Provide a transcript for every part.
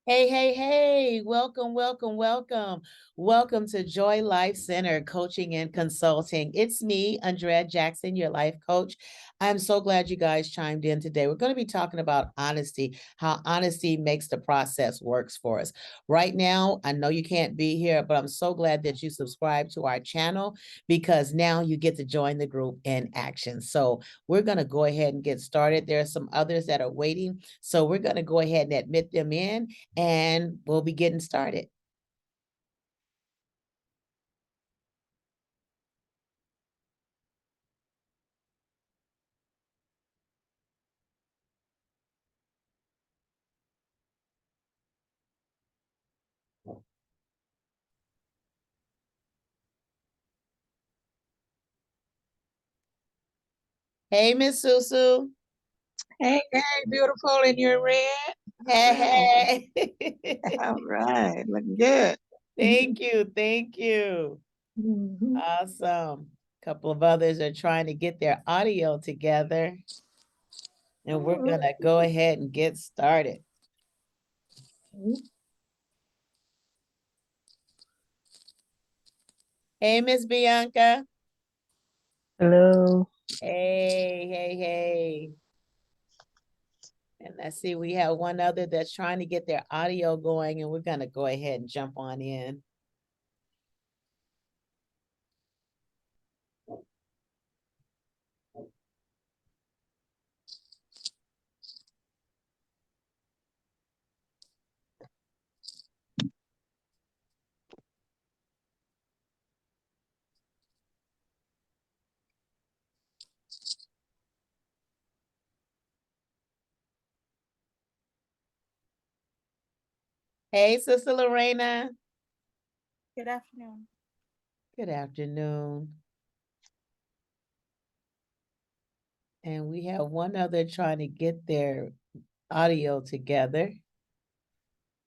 Hey, hey, hey, welcome, welcome, welcome. Welcome to Joy Life Center Coaching and Consulting. It's me, Andrea Jackson, your life coach. I'm so glad you guys chimed in today. We're going to be talking about honesty, how honesty makes the process works for us. Right now, I know you can't be here, but I'm so glad that you subscribe to our channel because now you get to join the group in action. So we're going to go ahead and get started. There are some others that are waiting. So we're going to go ahead and admit them in and we'll be getting started. Hey, Miss Susu. Hey, hey, beautiful in your red. All right. Hey, hey. All right. Looking good. Thank you. Thank you. Mhm. Awesome. A couple of others are trying to get their audio together, and we're going to go ahead and get started. Hey, Miss Bianca. Hello. Hey, hey, hey. And let's see, we have one other that's trying to get their audio going, and we're going to go ahead and jump on in. Hey, Sister Lorena. Good afternoon. Good afternoon. And we have one other trying to get their audio together.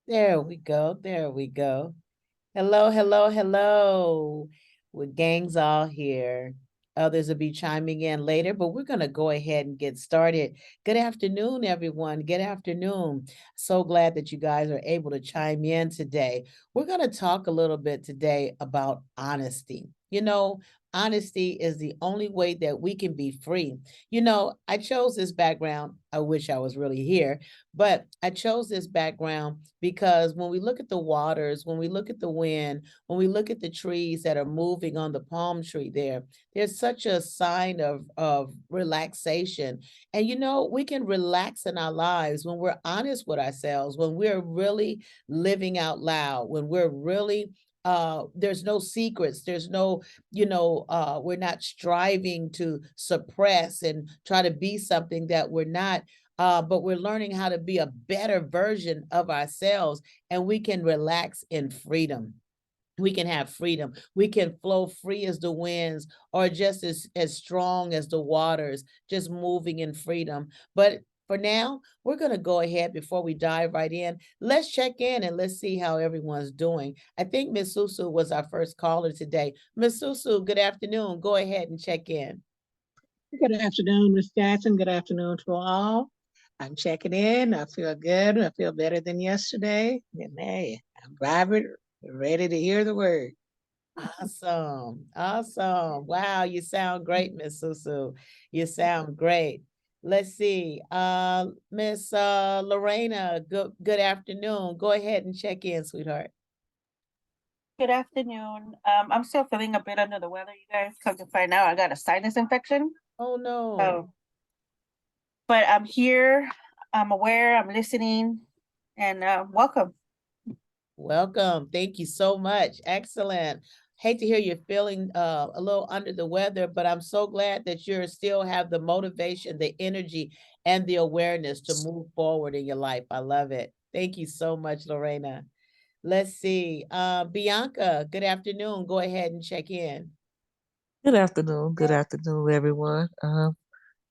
There we go. There we go. Hello, hello, hello. With gangs all here. Others will be chiming in later, but we're going to go ahead and get started. Good afternoon, everyone. Good afternoon. So glad that you guys are able to chime in today. We're going to talk a little bit today about honesty. Honesty is the only way that we can be free. I chose this background. I wish I was really here, but I chose this background because when we look at the waters, when we look at the wind, when we look at the trees that are moving on the palm tree there's such a sign of relaxation. And we can relax in our lives when we're honest with ourselves, when we're really living out loud, when we're really there's no secrets, there's no we're not striving to suppress and try to be something that we're not, but we're learning how to be a better version of ourselves, and we can relax in freedom. We can have freedom. We can flow free as the winds or just as strong as the waters, just moving in freedom. But for now, we're going to go ahead before we dive right in. Let's check in and let's see how everyone's doing. I think Miss Susu was our first caller today. Miss Susu, good afternoon. Go ahead and check in. Good afternoon, Miss Jackson. Good afternoon to all. I'm checking in. I feel good. I feel better than yesterday. And hey, I'm vibrant, ready to hear the word. Awesome. Awesome. Wow, you sound great, Miss Susu. You sound great. Let's see. Miss Lorena, good afternoon. Go ahead and check in, sweetheart. Good afternoon. I'm still feeling a bit under the weather, you guys. Come to find out, I got a sinus infection. Oh no. Oh, but I'm here. I'm aware. I'm listening, and welcome. Welcome. Thank you so much. Excellent. Hate to hear you're feeling a little under the weather, but I'm so glad that you still have the motivation, the energy, and the awareness to move forward in your life. I love it. Thank you so much, Lorena. Let's see. Bianca, good afternoon. Go ahead and check in. Good afternoon. Good afternoon, everyone.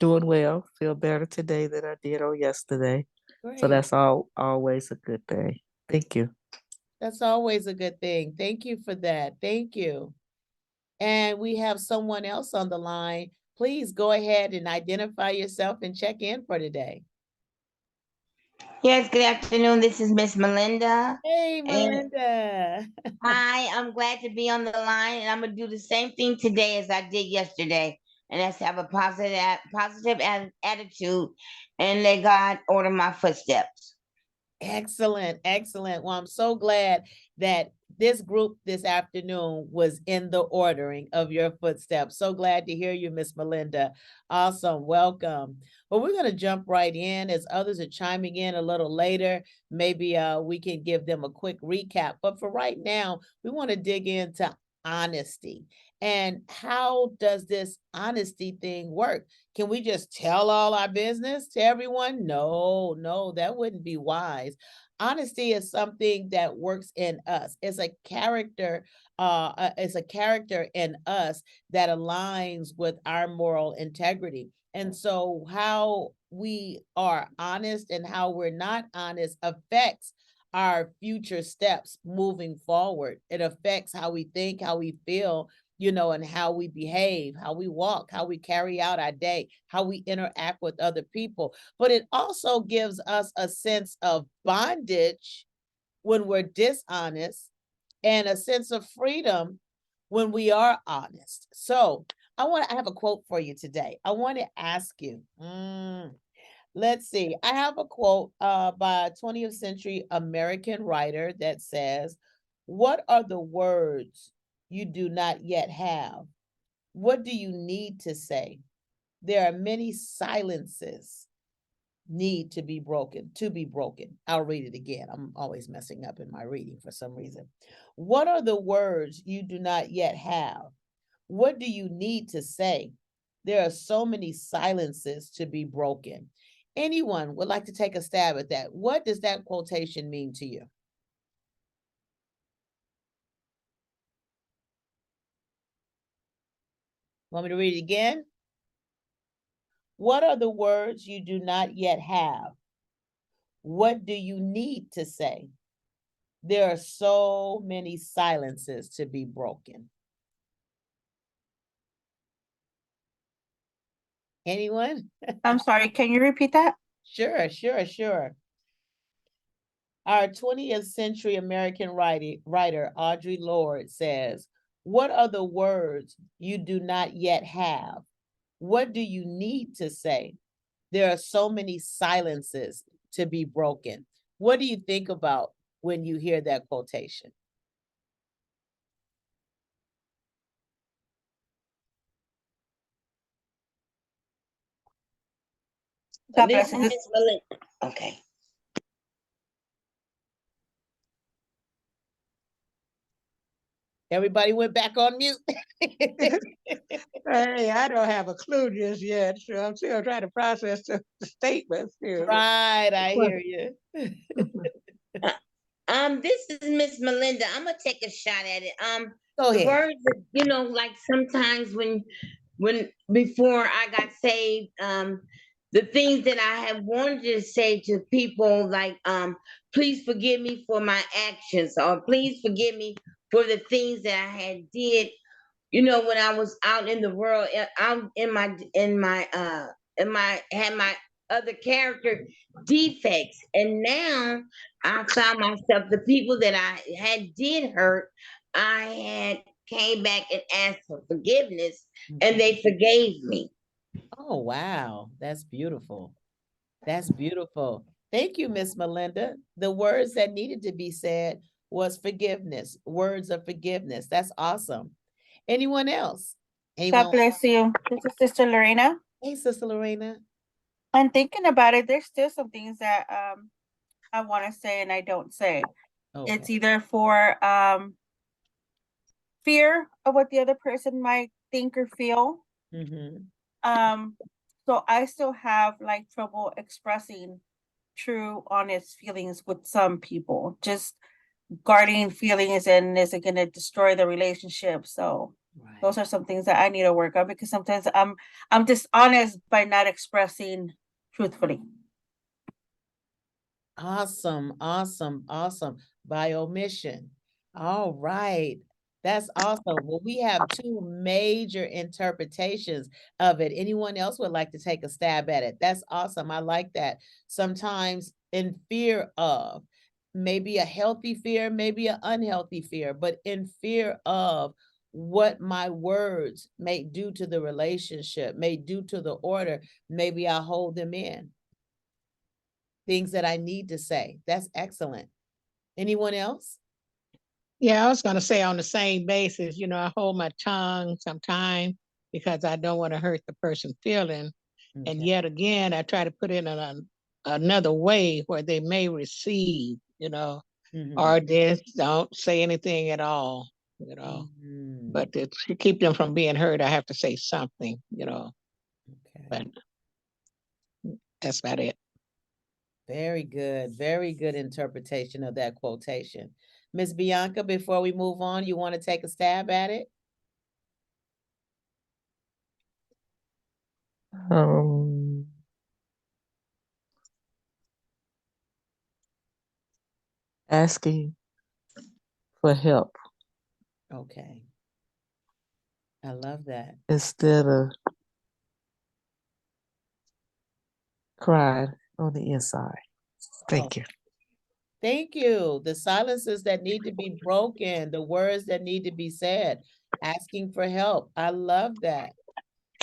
Doing well. Feel better today than I did on yesterday. So Great. that's all always a good thing. Thank you. That's always a good thing. Thank you for that. Thank you. And we have someone else on the line. Please go ahead and identify yourself and check in for today. Yes, good afternoon. This is Miss Melinda. Hey, And Melinda. hi, I'm glad to be on the line, and I'm gonna do the same thing today as I did yesterday, and that's have a positive attitude, and let God order my footsteps. Excellent, excellent. Well, I'm so glad that this group this afternoon was in the ordering of your footsteps. So glad to hear you, Miss Melinda. Awesome, welcome. Well, we're going to jump right in as others are chiming in a little later. Maybe we can give them a quick recap. But for right now, we want to dig into honesty. And how does this honesty thing work? Can we just tell all our business to everyone? No, no, that wouldn't be wise. Honesty is something that works in us. It's a character in us that aligns with our moral integrity. And so how we are honest and how we're not honest affects our future steps moving forward. It affects how we think, how we feel, and how we behave, how we walk, how we carry out our day, how we interact with other people. But it also gives us a sense of bondage when we're dishonest and a sense of freedom when we are honest. So I have a quote for you today. I want to ask you, let's see. I have a quote by a 20th century American writer that says, "What are the words you do not yet have? What do you need to say? There are many silences need to be broken, I'll read it again. I'm always messing up in my reading for some reason. What are the words you do not yet have? What do you need to say? There are so many silences to be broken." Anyone would like to take a stab at that? What does that quotation mean to you? Want me to read it again? What are the words you do not yet have? What do you need to say? There are so many silences to be broken. Anyone? I'm sorry, can you repeat that? Sure. Our 20th century American writer Audre Lorde says, "What are the words you do not yet have? What do you need to say? There are so many silences to be broken." What do you think about when you hear that quotation? God This bless is you. Miss Melinda. Okay. Everybody went back on mute. Hey, I don't have a clue just yet, so I'm still trying to process the statements here. Right, I hear you. This is Miss Melinda. I'm gonna take a shot at it. Go The ahead. words that, like sometimes when before I got saved, the things that I have wanted to say to people, like, please forgive me for my actions, or please forgive me for the things that I had did, when I was out in the world, out in my had my other character defects. And now I found myself, the people that I had did hurt, I had came back and asked for forgiveness, and they forgave me. Oh, wow. That's beautiful. That's beautiful. Thank you, Miss Melinda. The words that needed to be said was forgiveness, words of forgiveness. That's awesome. Anyone else? God Anyone? bless you. This is Sister Lorena. Hey, Sister Lorena. I'm thinking about it. There's still some things that I want to say and I don't say. It's Okay. either for fear of what the other person might think or feel. Mhm. So I still have like trouble expressing true, honest feelings with some people. Just guarding feelings and is it going to destroy the relationship? So Right. those are some things that I need to work on, because sometimes I'm dishonest by not expressing truthfully. Awesome. By omission. All right. That's awesome. Well, we have two major interpretations of it. Anyone else would like to take a stab at it? That's awesome. I like that. Sometimes in fear of, maybe a healthy fear, maybe an unhealthy fear, but in fear of what my words may do to the relationship, may do to the order. Maybe I hold them in. Things that I need to say. That's excellent. Anyone else? Yeah, I was gonna say on the same basis, I hold my tongue sometimes because I don't want to hurt the person's feeling. And Okay. yet again, I try to put it in another way where they may receive, Mhm. or just don't say anything at all, Mhm. But to keep them from being hurt, I have to say something, Okay. but that's about it. Very good. Very good interpretation of that quotation. Miss Bianca, before we move on, you want to take a stab at it? Um, Asking for help Okay. I love that. instead of crying on the inside. Thank you. Thank you. The silences that need to be broken, the words that need to be said, asking for help. I love that.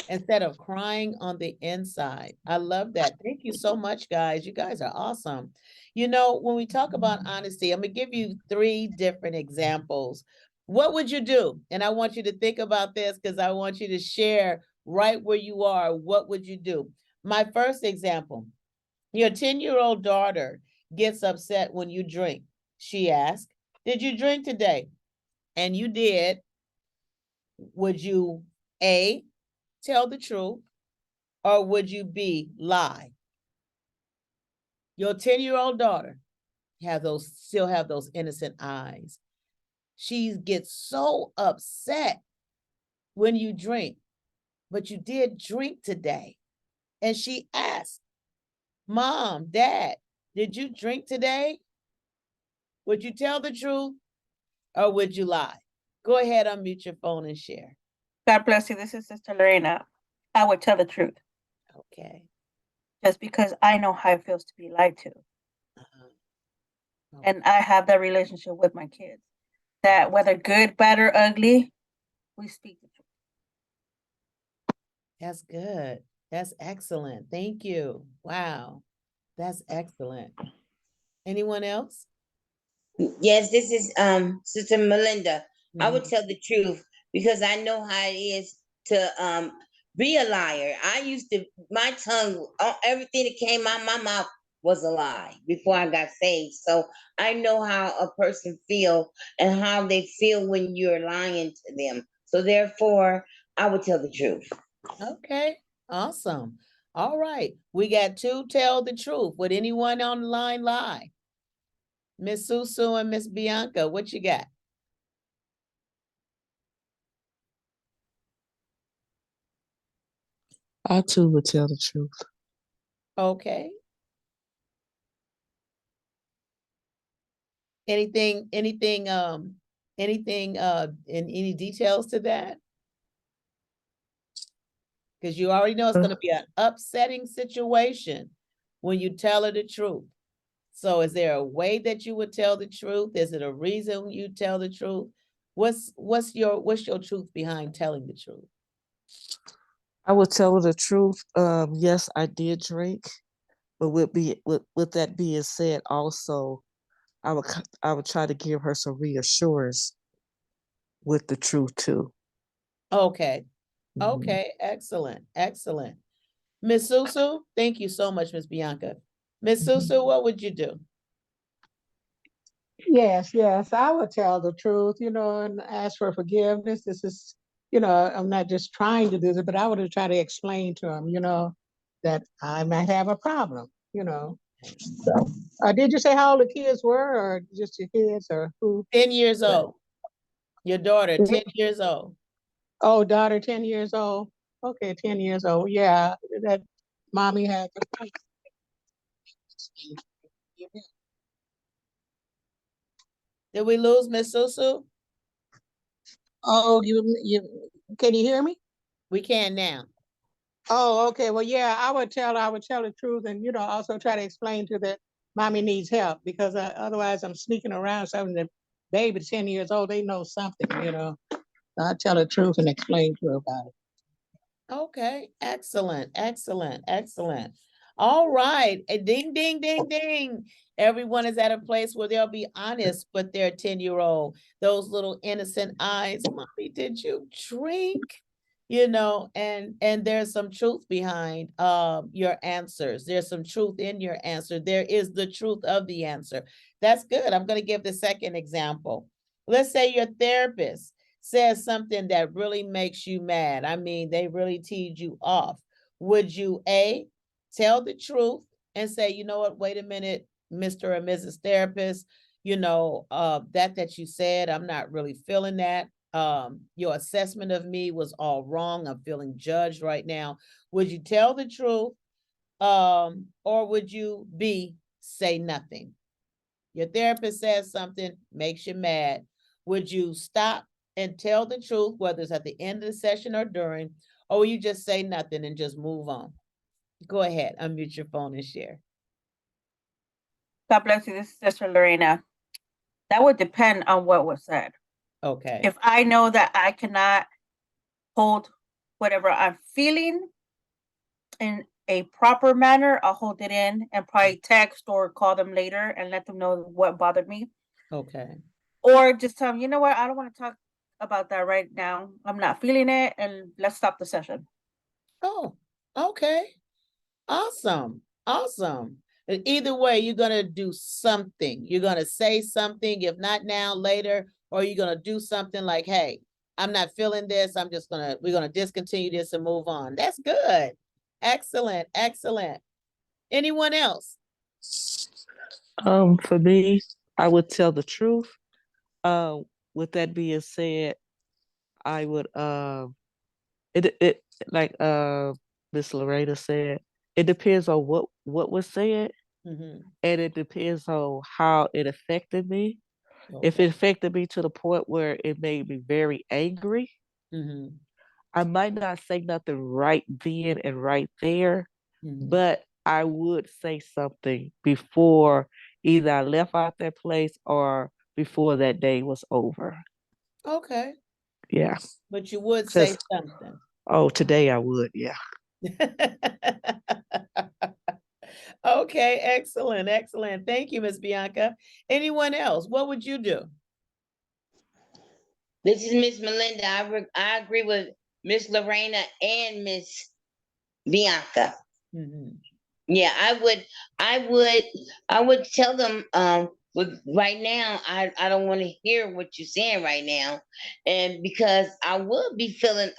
Instead of crying on the inside. I love that. Thank you so much, guys. You guys are awesome. When we talk about honesty, I'm going to give you 3 different examples. What would you do? And I want you to think about this because I want you to share right where you are. What would you do? My first example, your 10-year-old daughter gets upset when you drink. She asks, "Did you drink today?" And you did. Would you A, tell the truth, or would you B, lie? Your 10-year-old daughter still have those innocent eyes. She gets so upset when you drink, but you did drink today. And she asks, "Mom, Dad, did you drink today?" Would you tell the truth or would you lie? Go ahead, unmute your phone and share. God bless you. This is Sister Lorena. I would tell the truth Okay. just because I know how it feels to be lied to. Uh-huh. And I have that relationship with my kids that whether good, bad, or ugly, we speak the truth. That's good. That's excellent. Thank you. Wow. That's excellent. Anyone else? Yes, this is Sister Melinda. I would Mhm. tell the truth because I know how it is to be a liar. I used to my tongue, everything that came out my mouth was a lie before I got saved. So I know how a person feel and how they feel when you're lying to them. So therefore, I would tell the truth. Okay, awesome. All right, we got 2 tell the truth. Would anyone on the line lie? Miss Susu and Miss Bianca, what you got? I too would tell the truth. Okay. Anything, in any details to that? Because you already know it's gonna be an upsetting situation when you tell her the truth. So is there a way that you would tell the truth? Is it a reason you tell the truth? What's your truth behind telling the truth? I would tell her the truth. Yes, I did drink, but with that being said, also I would try to give her some reassurance with the truth too. Okay. Mhm. Okay, excellent, excellent. Miss Susu, thank you so much, Miss Bianca. Miss Susu, what would you do? Yes, I would tell the truth, and ask for forgiveness. This is, I'm not just trying to do this, but I would try to explain to him, that I might have a problem, So, did you say how old the kids were, or just your kids, or who? 10 years old. Your daughter, 10 years old. Oh, daughter, 10 years old. Okay, 10 years old. Yeah, that mommy had. Did we lose Miss Susu? Oh, can you hear me? We can now. Oh, okay. Well, yeah, I would tell the truth, and also try to explain to mommy needs help, because otherwise I'm sneaking around something that baby 10 years old, they know something, you know. I tell the truth and explain to her about it. Okay, excellent, excellent, excellent. All right, ding, ding, ding, ding. Everyone is at a place where they'll be honest with their 10-year-old. Those little innocent eyes, mommy, did you drink? You know, and there's some truth behind your answers. There's some truth in your answer. There is the truth of the answer. That's good. I'm going to give the second example. Let's say your therapist says something that really makes you mad. I mean, they really teed you off. Would you A, tell the truth and say, you know what, wait a minute, Mr. or Mrs. Therapist, you know, that you said, I'm not really feeling that. Your assessment of me was all wrong. I'm feeling judged right now. Would you tell the truth? Or would you B, say nothing? Your therapist says something, makes you mad. Would you stop and tell the truth, whether it's at the end of the session or during, or will you just say nothing and just move on? Go ahead, unmute your phone and share. God bless you. This is Sister Lorena. That would depend on what was said. Okay. If I know that I cannot hold whatever I'm feeling in a proper manner, I'll hold it in and probably text or call them later and let them know what bothered me. Okay. Or just tell them, you know what, I don't want to talk about that right now. I'm not feeling it, and let's stop the session. Oh, okay. Awesome. Awesome. Either way, you're going to do something. You're going to say something, if not now, later, or you're going to do something like, hey, I'm not feeling this. We're going to discontinue this and move on. That's good. Excellent. Excellent. Anyone else? For me, I would tell the truth. With that being said, I would it like Miss Lorena said, it depends on what was said, Mhm. and it depends on how it affected me. If Okay. it affected me to the point where it made me very angry, Mhm. I might not say nothing right then and right there, Mhm. but I would say something before either I left out that place or before that day was over. Okay. Yeah. But you would say Because, something. oh, today I would. Yeah. Okay, excellent, excellent. Thank you, Miss Bianca. Anyone else? What would you do? This is Miss Melinda. I agree with Miss Lorena and Miss Bianca. Mhm. Yeah, I would tell them, with right now, I don't want to hear what you're saying right now. And because I would be feeling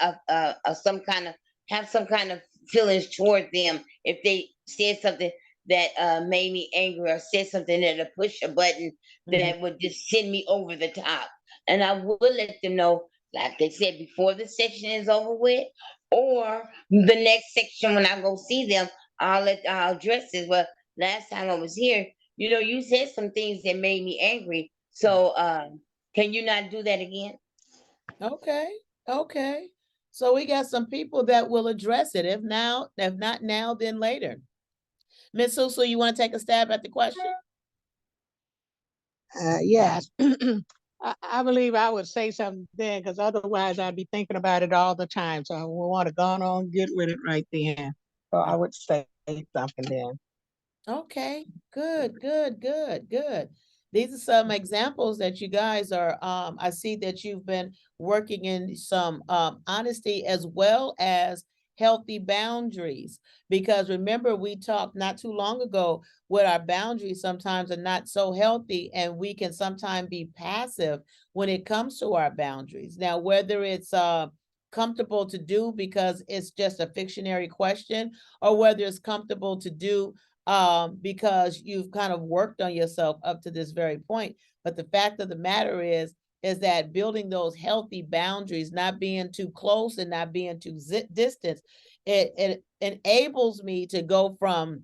some kind of, have some kind of feelings toward them if they said something that made me angry, or said something that'll push a button Mhm. that would just send me over the top. And I would let them know, like they said, before the section is over with, or the next section when I go see them, I'll address this. Well, last time I was here, you know, you said some things that made me angry. So can you not do that again? Okay, okay. So we got some people that will address it. If not now, then later. Miss Susu, you want to take a stab at the question? Yes. I believe I would say something then, because otherwise I'd be thinking about it all the time. So I want to go on, get with it right then. So I would say something then. Okay, good, good, good, good. These are some examples that you guys are, I see that you've been working in some honesty as well as healthy boundaries. Because remember, we talked not too long ago with our boundaries sometimes are not so healthy, and we can sometimes be passive when it comes to our boundaries. Now, whether it's comfortable to do because it's just a fictionary question, or whether it's comfortable to do because you've kind of worked on yourself up to this very point. But the fact of the matter is that building those healthy boundaries, not being too close and not being too distant, it enables me to go from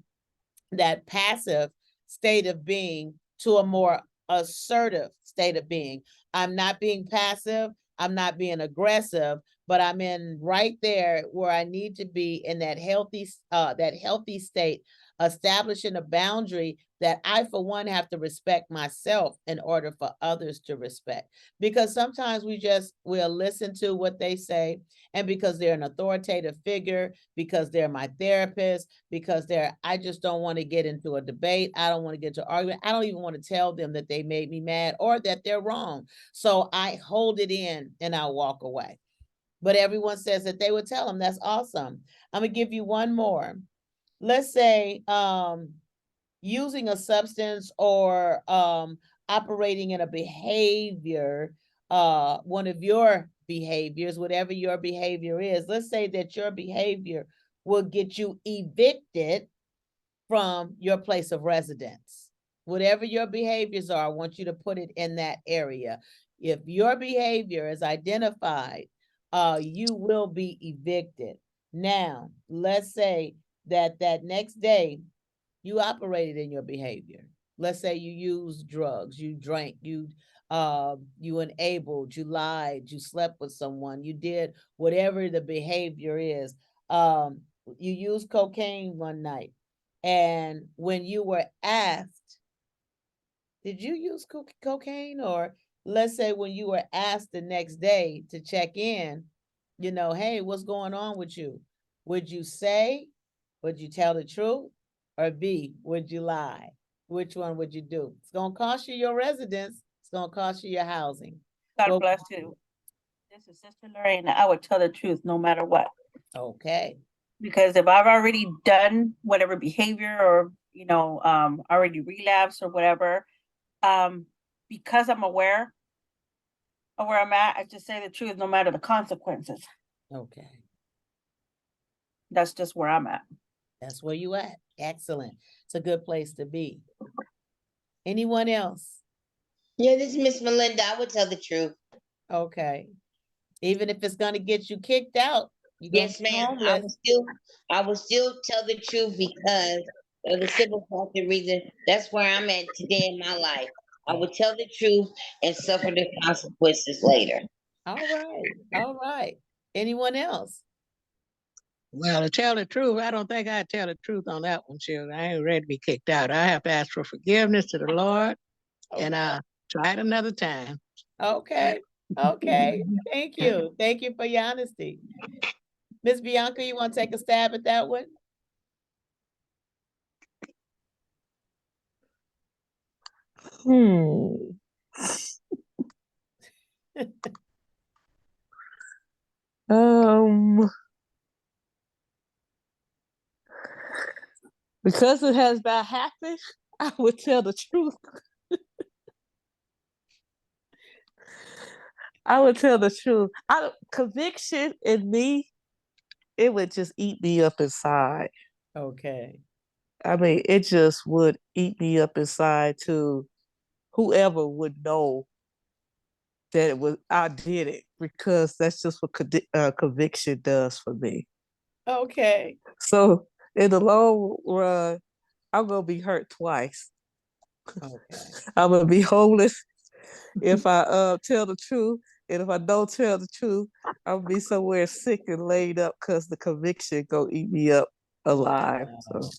that passive state of being to a more assertive state of being. I'm not being passive. I'm not being aggressive, but I'm in right there where I need to be in that healthy state, establishing a boundary that I, for one, have to respect myself in order for others to respect. Because sometimes we'll listen to what they say, and because they're an authoritative figure, because they're my therapist, because I just don't want to get into a debate. I don't want to get into argument. I don't even want to tell them that they made me mad or that they're wrong. So I hold it in and I walk away. But everyone says that they would tell them. That's awesome. I'm gonna give you one more. Let's say using a substance or operating in a behavior, one of your behaviors, whatever your behavior is. Let's say that your behavior will get you evicted from your place of residence. Whatever your behaviors are, I want you to put it in that area. If your behavior is identified, you will be evicted. Now, let's say that next day you operated in your behavior. Let's say you used drugs, you drank, you enabled, you lied, you slept with someone, you did whatever the behavior is. You used cocaine one night, and when you were asked, did you use cocaine? Or let's say when you were asked the next day to check in, hey, what's going on with you? Would you say, would you tell the truth? Or B, would you lie? Which one would you do? It's going to cost you your residence. It's going to cost you your housing. God Well, bless you. This is Sister Lorena. I would tell the truth no matter what. Okay. Because if I've already done whatever behavior or, already relapsed or whatever, because I'm aware of where I'm at, I just say the truth no matter the consequences. Okay. That's just where I'm at. That's where you at. Excellent. It's a good place to be. Anyone else? Yeah, this is Miss Melinda. I would tell the truth. Okay. Even if it's going to get you kicked out, you're going Yes, to be ma'am. homeless. I will still tell the truth because of the simple fact and reason that's where I'm at today in my life. I will tell the truth and suffer the consequences later. All right. All right. Anyone else? Well, to tell the truth, I don't think I'd tell the truth on that one, children. I ain't ready to be kicked out. I have to ask for forgiveness to the Lord and try it another time. Okay. Okay. Thank you. Thank you for your honesty. Miss Bianca, you want to take a stab at that one? Um, because it has not happened, I would tell the truth. I would tell the truth. Conviction in me, it would just eat me up inside. Okay. I mean, it just would eat me up inside to whoever would know that I did it, because that's just what conviction does for me. Okay. So in the long run, I'm gonna be hurt twice. Okay. I'm gonna be homeless if I tell the truth, and if I don't tell the truth, I'll be somewhere sick and laid up because the conviction gonna eat me up alive. Wow. So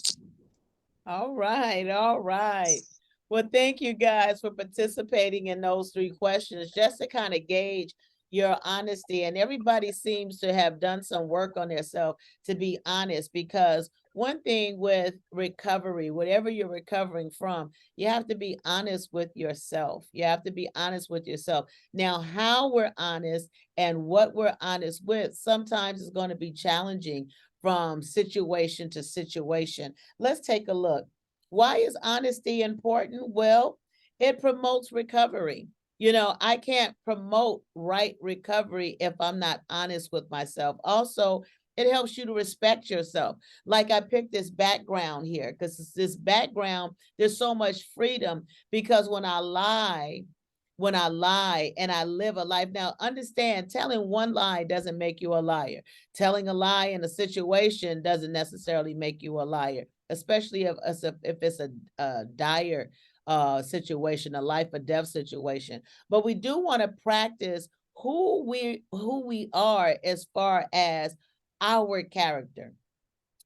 All right. All right. Well, thank you guys for participating in those 3 questions, just to kind of gauge your honesty. And everybody seems to have done some work on themselves, to be honest, because one thing with recovery, whatever you're recovering from, you have to be honest with yourself. You have to be honest with yourself. Now, how we're honest and what we're honest with sometimes is going to be challenging from situation to situation. Let's take a look. Why is honesty important? Well, it promotes recovery. I can't promote right recovery if I'm not honest with myself. Also, it helps you to respect yourself. Like I picked this background here because this background, there's so much freedom, because when I lie and I live a life. Now, understand, telling one lie doesn't make you a liar. Telling a lie in a situation doesn't necessarily make you a liar, especially if it's a dire situation, a life or death situation. But we do want to practice who we are as far as our character.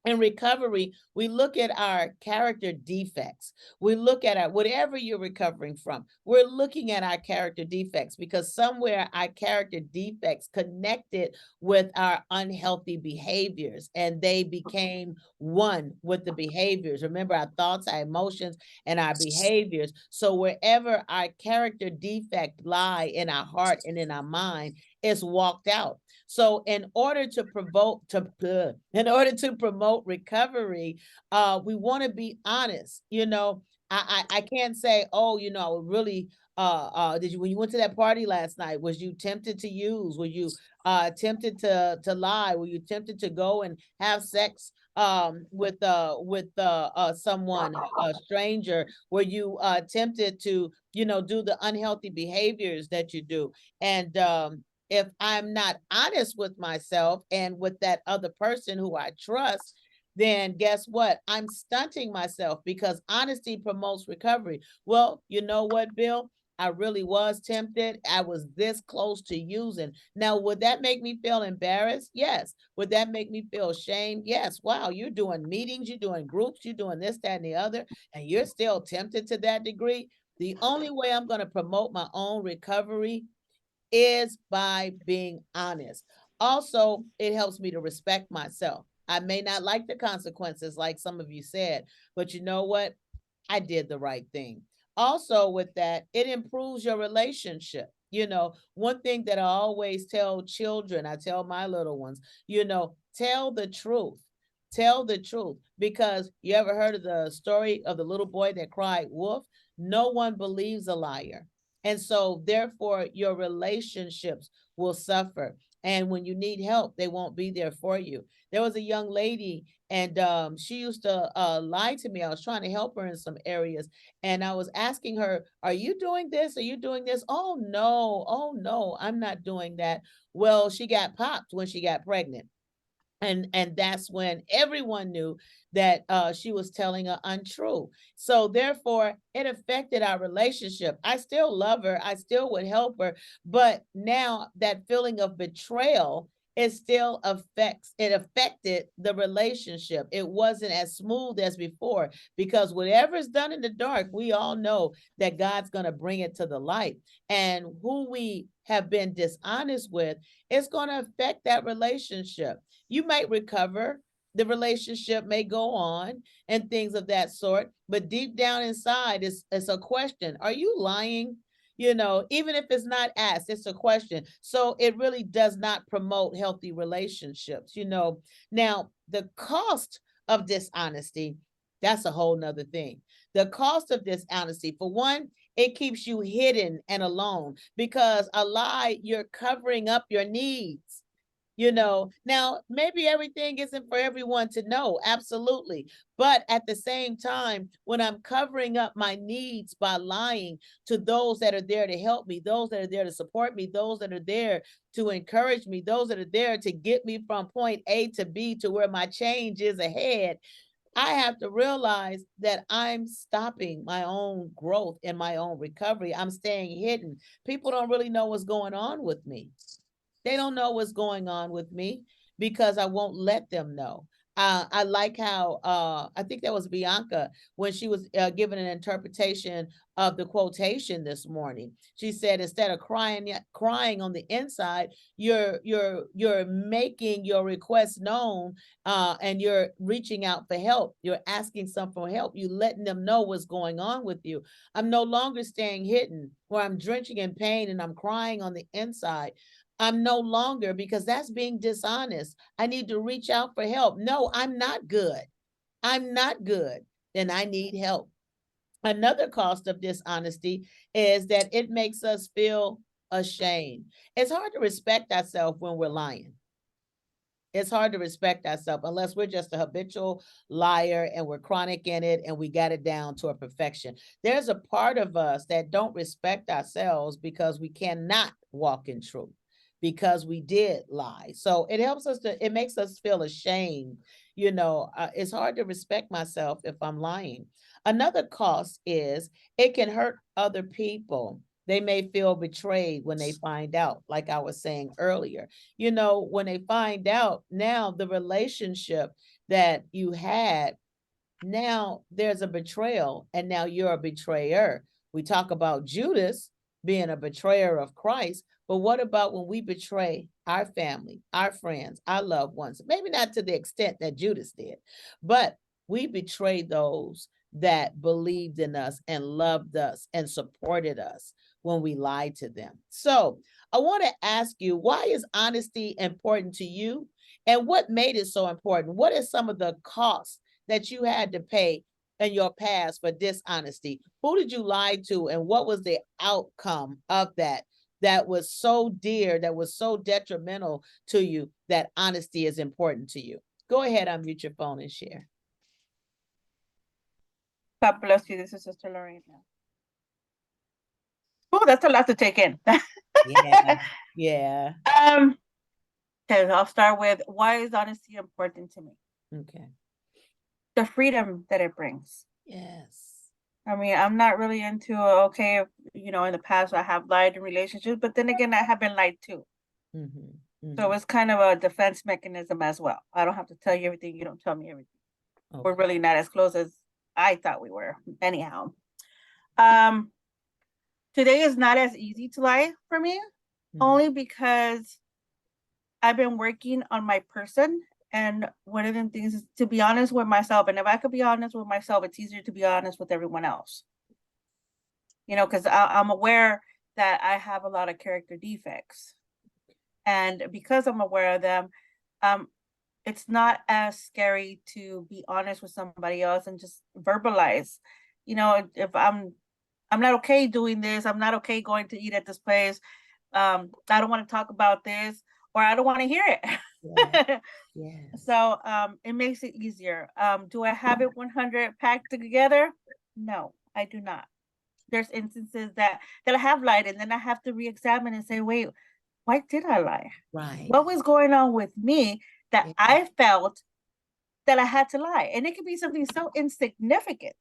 In recovery, we look at our character defects. We look at our, whatever you're recovering from, we're looking at our character defects because somewhere our character defects connected with our unhealthy behaviors and they became one with the behaviors. Remember, our thoughts, our emotions, and our behaviors. So wherever our character defect lie in our heart and in our mind, it's walked out. So in order to promote recovery, we want to be honest. I can't say, oh, I would really did you when you went to that party last night, was you tempted to use? Were you tempted to lie? Were you tempted to go and have sex with someone, a stranger? Were you tempted to, do the unhealthy behaviors that you do? And if I'm not honest with myself and with that other person who I trust, then guess what? I'm stunting myself because honesty promotes recovery. Well, you know what, Bill? I really was tempted. I was this close to using. Now, would that make me feel embarrassed? Yes. Would that make me feel shame? Yes. Wow, you're doing meetings, you're doing groups, you're doing this, that, and the other, and you're still tempted to that degree. The only way I'm going to promote my own recovery is by being honest. Also, it helps me to respect myself. I may not like the consequences, like some of you said, but you know what? I did the right thing. Also, with that, it improves your relationship. One thing that I always tell children, I tell my little ones, tell the truth. Tell the truth. Because you ever heard of the story of the little boy that cried wolf? No one believes a liar. And so, therefore, your relationships will suffer. And when you need help, they won't be there for you. There was a young lady, and she used to lie to me. I was trying to help her in some areas. And I was asking her, are you doing this? Are you doing this? Oh, no. Oh, no, I'm not doing that. Well, she got popped when she got pregnant. And that's when everyone knew that she was telling her untrue. So therefore it affected our relationship. I still love her, I still would help her, but now that feeling of betrayal, it affected the relationship. It wasn't as smooth as before, because whatever is done in the dark, we all know that God's going to bring it to the light. And who we have been dishonest with, it's going to affect that relationship. You might recover, the relationship may go on and things of that sort, but deep down inside it's a question. Are you lying? Even if it's not asked, it's a question. So it really does not promote healthy relationships. Now the cost of dishonesty, that's a whole nother thing. The cost of dishonesty, for one, it keeps you hidden and alone, because a lie, you're covering up your needs. Now maybe everything isn't for everyone to know, absolutely, but at the same time, when I'm covering up my needs by lying to those that are there to help me, those that are there to support me, those that are there to encourage me, those that are there to get me from point A to B to where my change is ahead, I have to realize that I'm stopping my own growth and my own recovery. I'm staying hidden. People don't really know what's going on with me. They don't know what's going on with me because I won't let them know. I like how I think that was Bianca when she was giving an interpretation of the quotation this morning. She said instead of crying on the inside, you're making your request known, and you're reaching out for help. You're asking some for help. You letting them know what's going on with you. I'm no longer staying hidden where I'm drenching in pain and I'm crying on the inside. I'm no longer, because that's being dishonest. I need to reach out for help. No, I'm not good. I'm not good. Then I need help. Another cost of dishonesty is that it makes us feel ashamed. It's hard to respect ourselves when we're lying. It's hard to respect ourselves unless we're just a habitual liar and we're chronic in it and we got it down to a perfection. There's a part of us that don't respect ourselves because we cannot walk in truth, because we did lie. So it makes us feel ashamed. It's hard to respect myself if I'm lying. Another cost is it can hurt other people. They may feel betrayed when they find out, like I was saying earlier. You know, when they find out now the relationship that you had, now there's a betrayal, and now you're a betrayer. We talk about Judas being a betrayer of Christ, but what about when we betray our family, our friends, our loved ones? Maybe not to the extent that Judas did, but we betray those that believed in us and loved us and supported us when we lied to them. So I want to ask you, why is honesty important to you? And what made it so important? What are some of the costs that you had to pay in your past for dishonesty? Who did you lie to, and what was the outcome of that that was so dear, that was so detrimental to you, that honesty is important to you? Go ahead, unmute your phone and share. God bless you. This is Sister Lorena. Oh, that's a lot to take in. Yeah, yeah. Okay, I'll start with, why is honesty important to me? Okay. The freedom that it brings. Yes. I mean, I'm not really into, okay, in the past I have lied in relationships, but then again, I have been lied to. So it's kind of a defense mechanism as well. I don't have to tell you everything. You don't tell me everything. We're Okay. really not as close as I thought we were. Anyhow, today is not as easy to lie for me, only because I've been working on my person. And one of the things is to be honest with myself. And if I could be honest with myself, it's easier to be honest with everyone else. Because I'm aware that I have a lot of character defects. And because I'm aware of them, it's not as scary to be honest with somebody else and just verbalize. If I'm not okay doing this, I'm not okay going to eat at this place. I don't want to talk about this, or I don't want to hear it. Yeah. Yes. So it makes it easier. Do I have it 100 packed together? No, I do not. There's instances that I have lied, and then I have to re-examine and say, wait, why did I lie? Right. What was going on with me that Yeah. I felt that I had to lie? And it could be something so insignificant.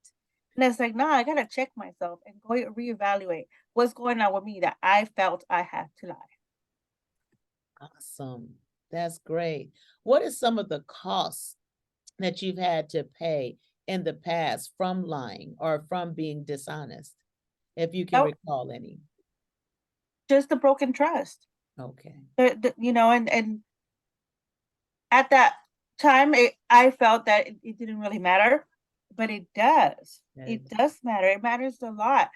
And it's like, nah, I gotta check myself and go reevaluate what's going on with me that I felt I had to lie. Awesome. That's great. What are some of the costs that you've had to pay in the past from lying or from being dishonest, if you can Oh. recall any? Just the broken trust. Okay. And at that time, I felt that it didn't really matter, but it does. Yeah. It does matter. It matters a lot.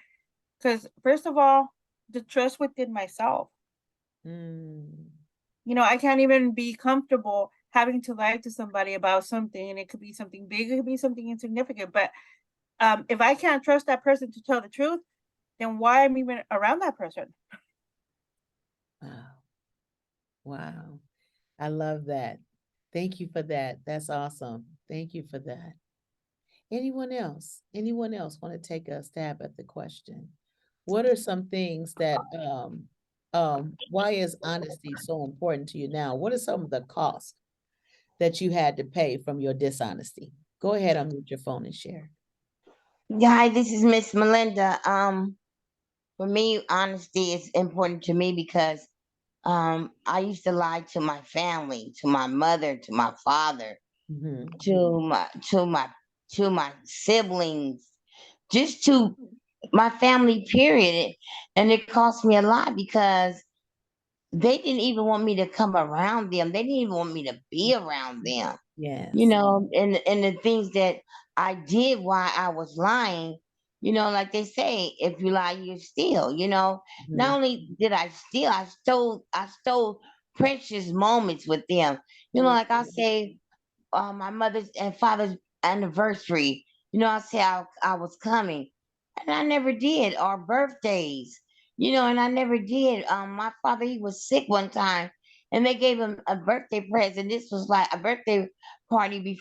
Because first of all, the trust within myself. I can't even be comfortable having to lie to somebody about something, and it could be something big, it could be something insignificant. But if I can't trust that person to tell the truth, then why am I even around that person? Wow. Wow. I love that. Thank you for that. That's awesome. Thank you for that. Anyone else? Anyone else want to take a stab at the question? What are some things that why is honesty so important to you now? What are some of the costs that you had to pay from your dishonesty? Go ahead, unmute your phone and share. Hi, this is Miss Melinda. For me, honesty is important to me because I used to lie to my family, to my mother, to my father, to my siblings, just to my family, period. And it cost me a lot because they didn't even want me to come around them. They didn't even want me to be around them. Yes. And the things that I did while I was lying, like they say, if you lie, you steal, Not only did I steal, I stole precious moments with them. Like I say, my mother's and father's anniversary, I say I was coming. And I never did, or birthdays, and I never did. My father, he was sick one time, and they gave him a birthday present. This was like a birthday party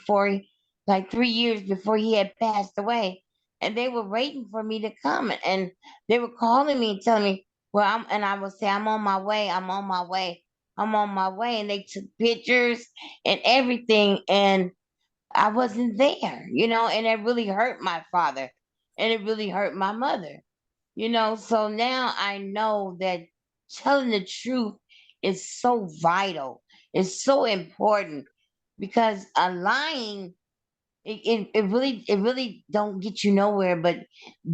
like 3 years before he had passed away. And they were waiting for me to come, and they were calling me and telling me, and I would say, I'm on my way, I'm on my way, I'm on my way. And they took pictures and everything, and I wasn't there, and it really hurt my father, and it really hurt my mother, So now I know that telling the truth is so vital. It's so important because a lying, it really don't get you nowhere, but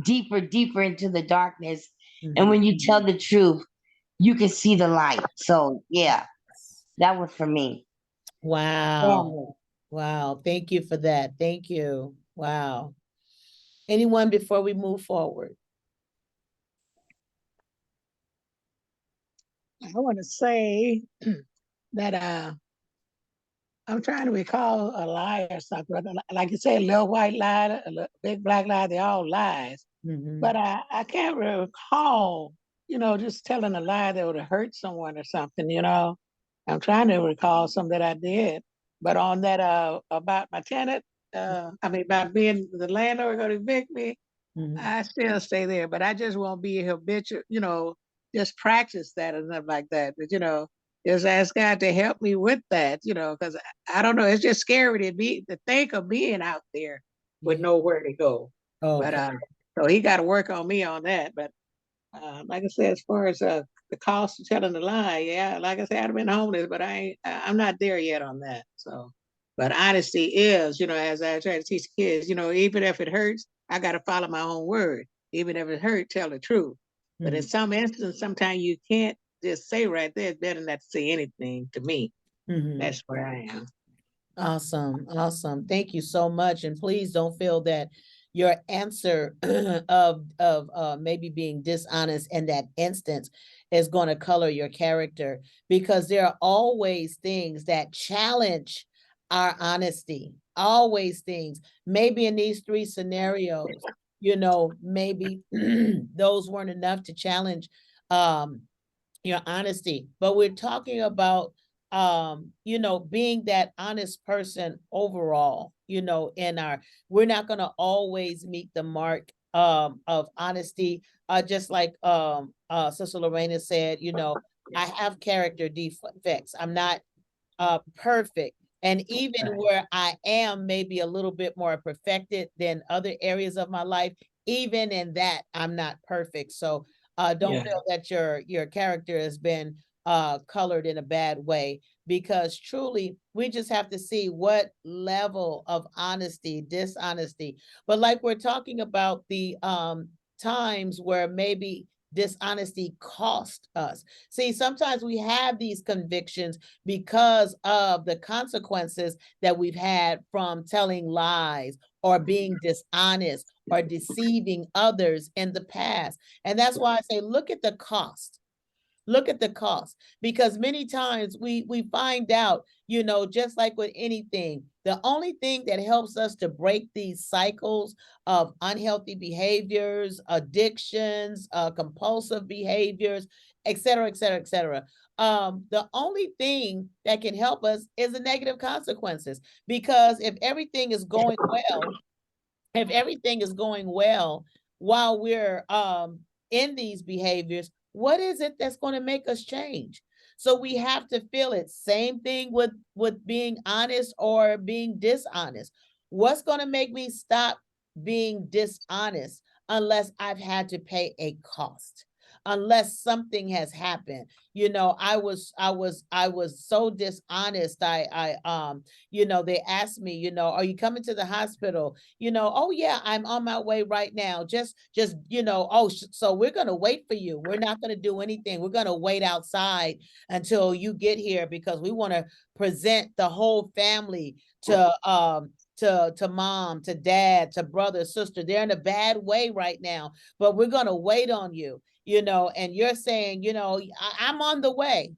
deeper into the darkness. And Mhm. when you tell the truth, you can see the light. So yeah, that was for me. Wow. Family. Wow. Thank you for that. Thank you. Wow. Anyone before we move forward? I want to say that I'm trying to recall a lie or something. But like you say, a little white lie, a big black lie, they're all lies. Mhm. But I can't recall, just telling a lie that would have hurt someone or something. I'm trying to recall some that I did. But on that about my tenant, about being the landlord going to evict me, Mhm. I still stay there. But I just won't be habitual, just practice that and nothing like that. But just ask God to help me with that, because I don't know, it's just scary to think of being out there with Yeah. nowhere to go. But Okay. so he got to work on me on that. But like I said, as far as the cost of telling the lie, yeah, like I said, I've been homeless, but I'm not there yet on that. So, but honesty is, as I try to teach kids, even if it hurts, I got to follow my own word. Even if it hurts, tell the truth. But in Mhm. some instances, sometimes you can't just say right there. It's better not to say anything to me. Mhm. That's where I am. Awesome. Awesome. Thank you so much. And please don't feel that your answer of maybe being dishonest in that instance is going to color your character, because there are always things that challenge our honesty. Always things. Maybe in these three scenarios, maybe those weren't enough to challenge um your honesty, but we're talking about being that honest person overall, in our we're not going to always meet the mark of honesty, just like Sister Lorena said, I have character defects. I'm not perfect. And even where I am maybe a little bit more perfected than other areas of my life, even in that I'm not perfect. So don't Yeah. feel that your character has been colored in a bad way, because truly we just have to see what level of honesty, dishonesty. But like we're talking about the times where maybe dishonesty cost us. See, sometimes we have these convictions because of the consequences that we've had from telling lies or being dishonest or deceiving others in the past. And that's why I say, look at the cost. Look at the cost, because many times we find out, just like with anything, the only thing that helps us to break these cycles of unhealthy behaviors, addictions, compulsive behaviors, et cetera, et cetera, et cetera. The only thing that can help us is the negative consequences, because if everything is going well while we're in these behaviors, what is it that's going to make us change? So we have to feel it. Same thing with being honest or being dishonest. What's going to make me stop being dishonest unless I've had to pay a cost? Unless something has happened. I was so dishonest. They asked me, are you coming to the hospital? Oh yeah, I'm on my way right now. So we're going to wait for you. We're not going to do anything. We're going to wait outside until you get here, because we want to present the whole family to mom, to dad, to brother, sister. They're in a bad way right now, but we're going to wait on you, and you're saying, I'm on the way,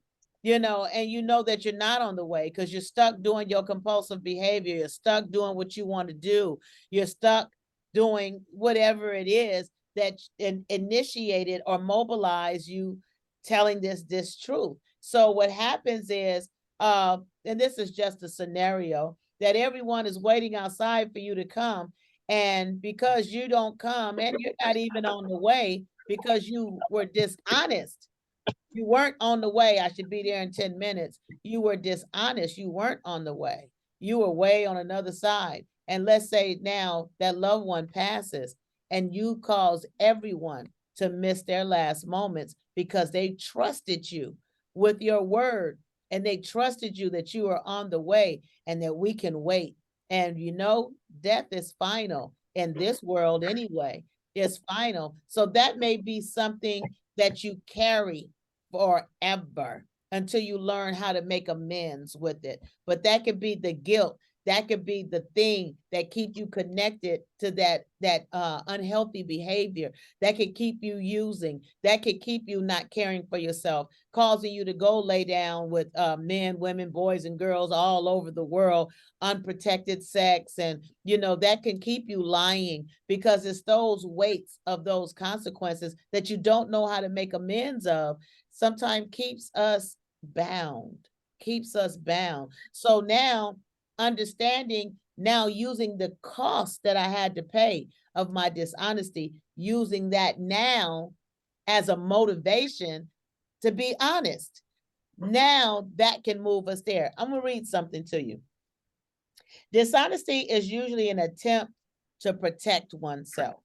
and you know that you're not on the way because you're stuck doing your compulsive behavior. You're stuck doing what you want to do. You're stuck doing whatever it is that initiated or mobilized you telling this truth. So what happens is, and this is just a scenario, that everyone is waiting outside for you to come. And because you don't come and you're not even on the way because you were dishonest, you weren't on the way. I should be there in 10 minutes. You were dishonest. You weren't on the way. You were way on another side. And let's say now that loved one passes and you cause everyone to miss their last moments because they trusted you with your word, and they trusted you that you are on the way and that we can wait. And you know, death is final in this world anyway. It's final. So that may be something that you carry forever until you learn how to make amends with it. But that could be the guilt. That could be the thing that keep you connected to that unhealthy behavior. That could keep you using. That could keep you not caring for yourself, causing you to go lay down with men, women, boys, and girls all over the world, unprotected sex, and you know that can keep you lying because it's those weights of those consequences that you don't know how to make amends of. Sometimes keeps us bound, keeps us bound. So now understanding, now using the cost that I had to pay of my dishonesty, using that now as a motivation to be honest. Now that can move us there. I'm gonna read something to you. Dishonesty is usually an attempt to protect oneself.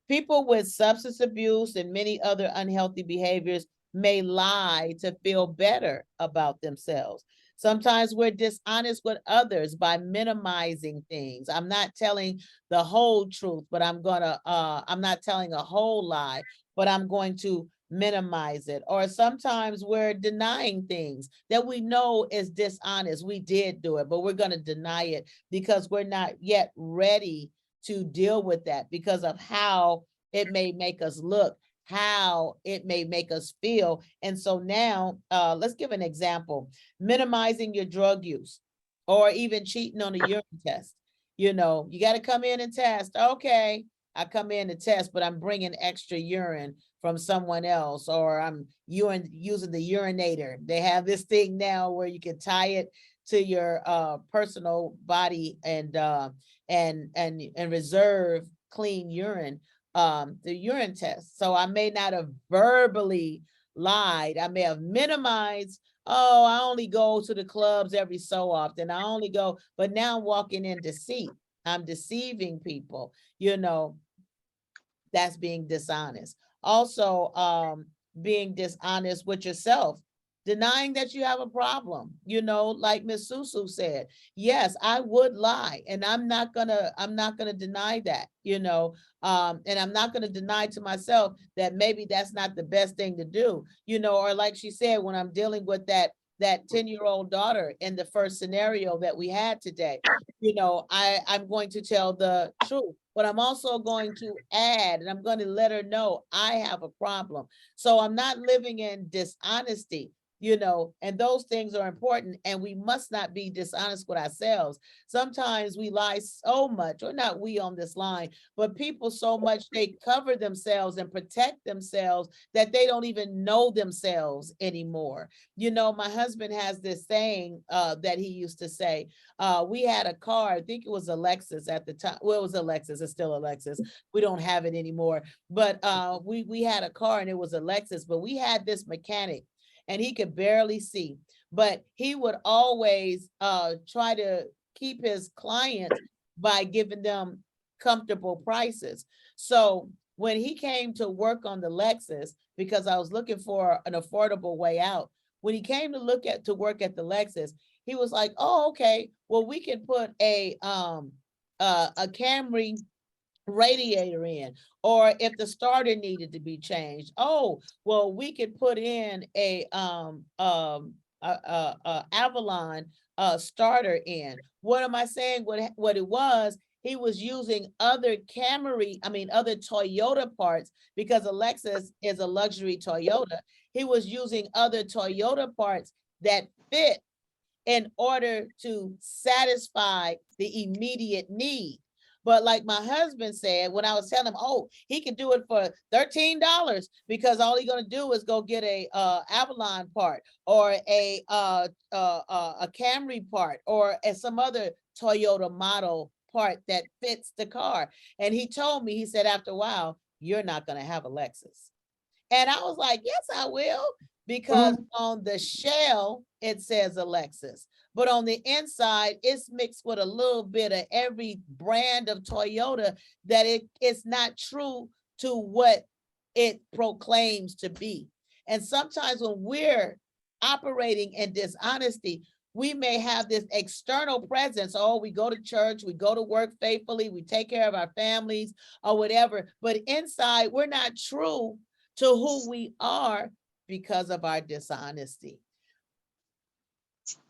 People with substance abuse and many other unhealthy behaviors may lie to feel better about themselves. Sometimes we're dishonest with others by minimizing things. I'm not telling the whole truth, but I'm not telling a whole lie, but I'm going to minimize it. Or sometimes we're denying things that we know is dishonest. We did do it, but we're going to deny it because we're not yet ready to deal with that because of how it may make us look, how it may make us feel. And so now, let's give an example. Minimizing your drug use or even cheating on a urine test. You know, you got to come in and test. Okay, I come in to test, but I'm bringing extra urine from someone else, or I'm using the urinator. They have this thing now where you can tie it to your personal body and reserve clean urine, the urine test. So I may not have verbally lied. I may have minimized, oh, I only go to the clubs every so often. I only go, but now I'm walking in deceit. I'm deceiving people, you know, that's being dishonest. Also, being dishonest with yourself, denying that you have a problem, you know, like Miss Susu said. Yes, I would lie, and I'm not gonna deny that, you know, and I'm not gonna deny to myself that maybe that's not the best thing to do, you know, or like she said, when I'm dealing with that 10-year-old daughter in the first scenario that we had today, you know, I'm going to tell the truth, but I'm also going to add, and I'm going to let her know I have a problem. So I'm not living in dishonesty, you know, and those things are important, and we must not be dishonest with ourselves. Sometimes we lie so much, or not we on this line, but people so much, they cover themselves and protect themselves that they don't even know themselves anymore. You know, my husband has this saying that he used to say. We had a car, I think it was a Lexus at the time. Well, it was a Lexus, it's still a Lexus. We don't have it anymore. But we had a car and it was a Lexus, but we had this mechanic and he could barely see. But he would always try to keep his clients by giving them comfortable prices. So when he came to work on the Lexus, because I was looking for an affordable way out, when he came to work at the Lexus, he was like, oh, okay, well, we can put a Camry radiator in, or if the starter needed to be changed, oh, well, we could put in a Avalon starter in. What am I saying? What it was, he was using other other Toyota parts, because a Lexus is a luxury Toyota. He was using other Toyota parts that fit in order to satisfy the immediate need. But like my husband said, when I was telling him, oh, he can do it for $13 because all he's gonna do is go get a Avalon part, or a Camry part, or some other Toyota model part that fits the car. And he told me, he said, after a while, you're not gonna have a Lexus. And I was like, yes, I will, because on the shell, it says Lexus, but on the inside, it's mixed with a little bit of every brand of Toyota, that it's not true to what it proclaims to be. And sometimes when we're operating in dishonesty, we may have this external presence. Oh, we go to church, we go to work faithfully, we take care of our families or whatever. But inside, we're not true to who we are because of our dishonesty.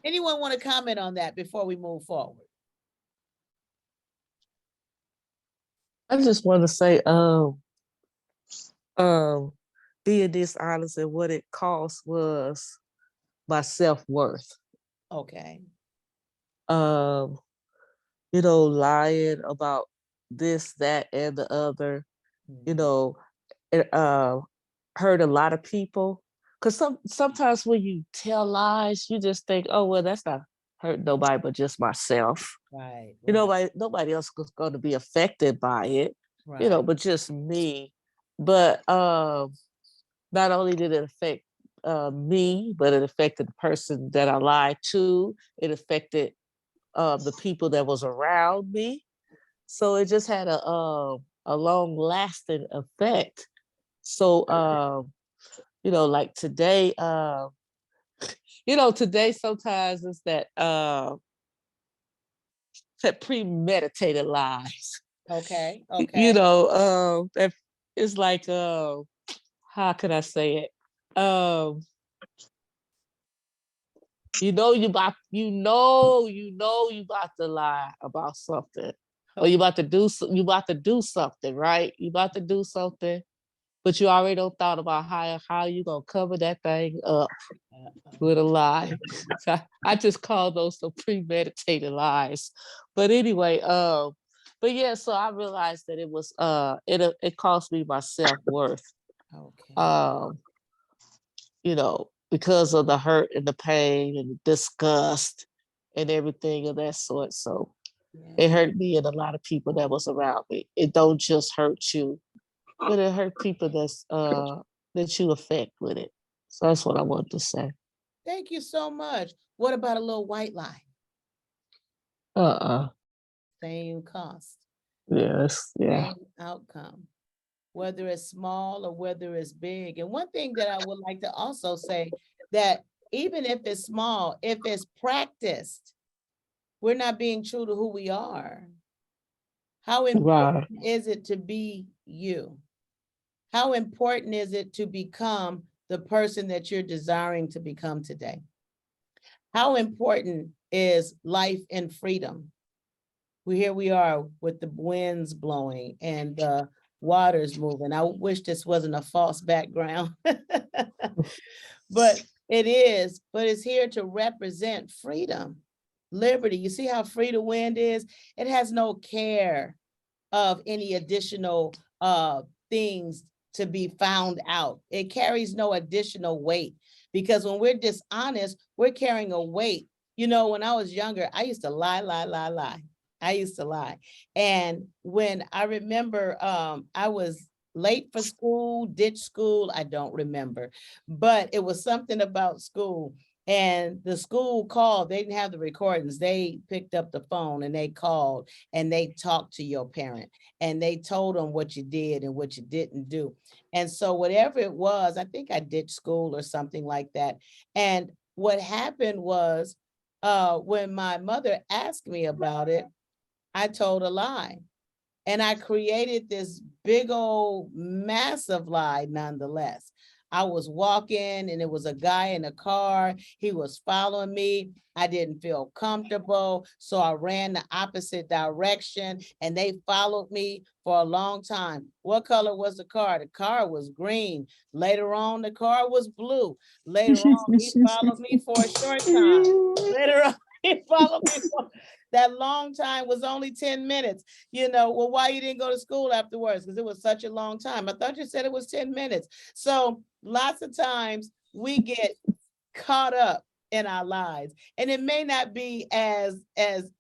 Anyone want to comment on that before we move forward? I just want to say, being dishonest and what it cost was my self-worth. Okay. You know, lying about this, that, and the other, you know, it hurt a lot of people. Cause sometimes when you tell lies, you just think, oh, well, that's not hurt nobody but just myself. Right. You know, nobody else is going to be affected by it, you know, but just me. But not only did it affect me, but it affected the person that I lied to. It affected the people that was around me. So it just had a long lasting effect. So, you know, like today, you know, today sometimes it's that premeditated lies. Okay. You Okay. know, that it's like how can I say it? You know you about to lie about something, or you about to do something, right? You about to do something, but you already don't thought about how you gonna cover that thing up with a lie. So I just call those some premeditated lies. But anyway, but yeah, so I realized that it was it cost me my self-worth. Okay. You know, because of the hurt and the pain and the disgust and everything of that sort. So it hurt me and a lot of people that was around me. It don't just hurt you, but it hurt people that you affect with it. So that's what I wanted to say. Thank you so much. What about a little white lie? Same cost, Yes. Yeah. same outcome, whether it's small or whether it's big. And one thing that I would like to also say, that even if it's small, if it's practiced, we're not being true to who we are. How important is it to be you? How important is it to become the person that you're desiring to become today? How important is life and freedom? Here we are with the winds blowing and the waters moving. I wish this wasn't a false background, but it is, but it's here to represent freedom, liberty. You see how free the wind is? It has no care of any additional things to be found out. It carries no additional weight, because when we're dishonest, we're carrying a weight. You know, when I was younger, I used to lie. I used to lie. And when I remember I was late for school, ditched school, I don't remember, but it was something about school. And the school called, they didn't have the recordings. They picked up the phone and they called and they talked to your parent and they told them what you did and what you didn't do. And so whatever it was, I think I ditched school or something like that. And what happened was when my mother asked me about it, I told a lie. And I created this big old massive lie nonetheless. I was walking and it was a guy in a car. He was following me. I didn't feel comfortable. So I ran the opposite direction and they followed me for a long time. What color was the car? The car was green. Later on, the car was blue. Later on, he followed me for a short time. Later on, he followed me for that long time was only 10 minutes. You know, well, why you didn't go to school afterwards? Because it was such a long time. I thought you said it was 10 minutes. So lots of times we get caught up in our lives, and it may not be as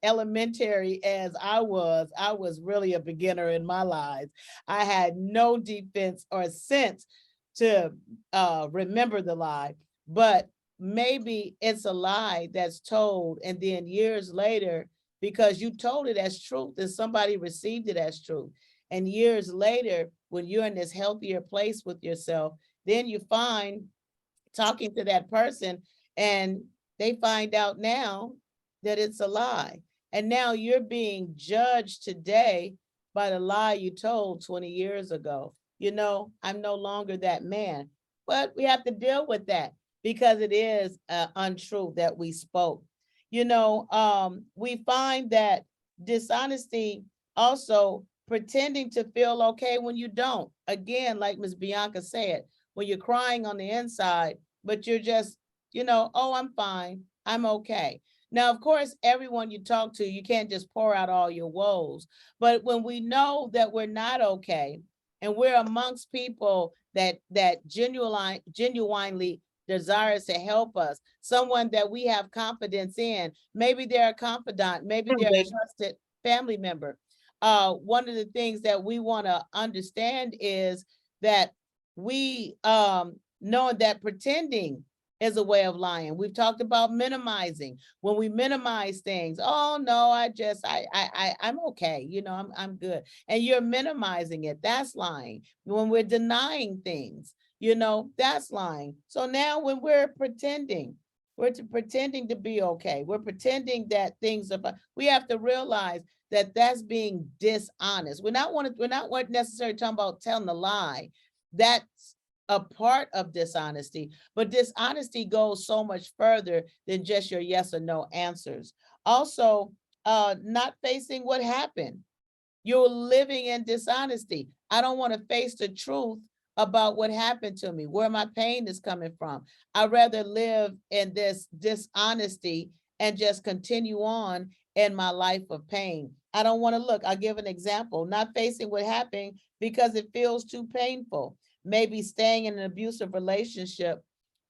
elementary as I was. I was really a beginner in my lives. I had no defense or sense to remember the lie, but maybe it's a lie that's told, and then years later, because you told it as truth and somebody received it as truth, And years later, when you're in this healthier place with yourself, then you find talking to that person and they find out now that it's a lie. And now you're being judged today by the lie you told 20 years ago. You know, I'm no longer that man. But we have to deal with that because it is untruth that we spoke. You know, we find that dishonesty also pretending to feel okay when you don't. Again, like Ms. Bianca said, when you're crying on the inside, but you're just, you know, oh, I'm fine, I'm okay. Now, of course, everyone you talk to, you can't just pour out all your woes. But when we know that we're not okay, and we're amongst people that genuinely desires to help us, someone that we have confidence in, maybe they're a confidant, maybe they're a trusted family member. One of the things that we want to understand is that we know that pretending is a way of lying. We've talked about minimizing. When we minimize things, oh no, I'm okay. You know, I'm good. And you're minimizing it. That's lying. When we're denying things, you know, that's lying. So now when we're pretending, pretending to be okay. We're pretending that things are, we have to realize that that's being dishonest. We're not necessarily talking about telling a lie. That's a part of dishonesty, but dishonesty goes so much further than just your yes or no answers. Also, not facing what happened. You're living in dishonesty. I don't want to face the truth about what happened to me, where my pain is coming from. I'd rather live in this dishonesty and just continue on in my life of pain. I don't want to look. I'll give an example, not facing what happened because it feels too painful. Maybe staying in an abusive relationship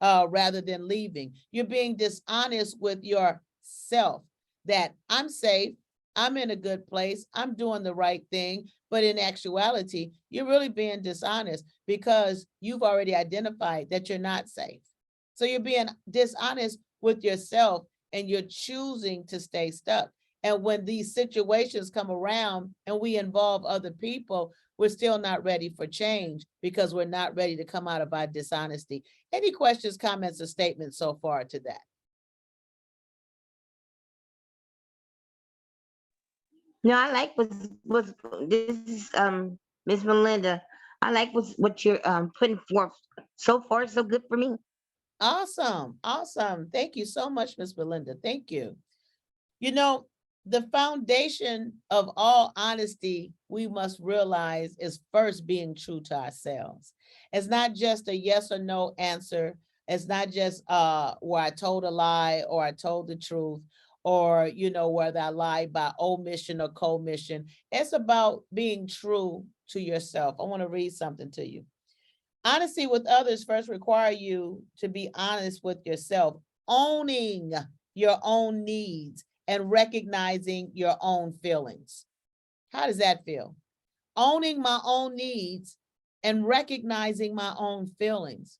rather than leaving. You're being dishonest with yourself that I'm safe, I'm in a good place, I'm doing the right thing. But in actuality, you're really being dishonest because you've already identified that you're not safe. So you're being dishonest with yourself and you're choosing to stay stuck. And when these situations come around and we involve other people, we're still not ready for change because we're not ready to come out of our dishonesty. Any questions, comments, or statements so far to that? No, I like what's this is Miss Melinda. I like what you're putting forth. So far, so good for me. Awesome. Awesome. Thank you so much, Ms. Belinda. Thank you. You know, the foundation of all honesty, we must realize, is first being true to ourselves. It's not just a yes or no answer. It's not just where I told a lie or I told the truth, or, you know, whether I lied by omission or commission. It's about being true to yourself. I want to read something to you. Honesty with others first require you to be honest with yourself, owning your own needs and recognizing your own feelings. How does that feel? Owning my own needs and recognizing my own feelings.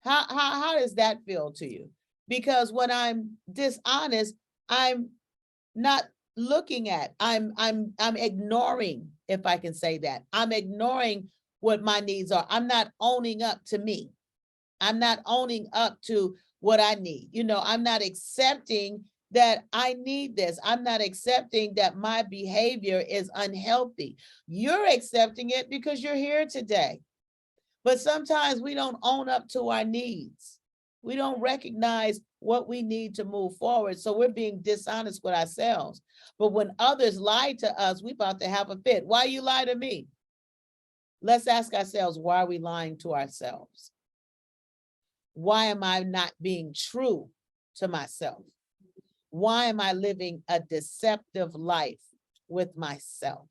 How does that feel to you? Because when I'm dishonest, I'm not looking at, I'm ignoring, if I can say that. I'm ignoring what my needs are. I'm not owning up to me. I'm not owning up to what I need. You know, I'm not accepting that I need this. I'm not accepting that my behavior is unhealthy. You're accepting it because you're here today. But sometimes we don't own up to our needs. We don't recognize what we need to move forward. So we're being dishonest with ourselves. But when others lie to us, we about to have a fit. Why you lie to me? Let's ask ourselves, why are we lying to ourselves? Why am I not being true to myself? Why am I living a deceptive life with myself?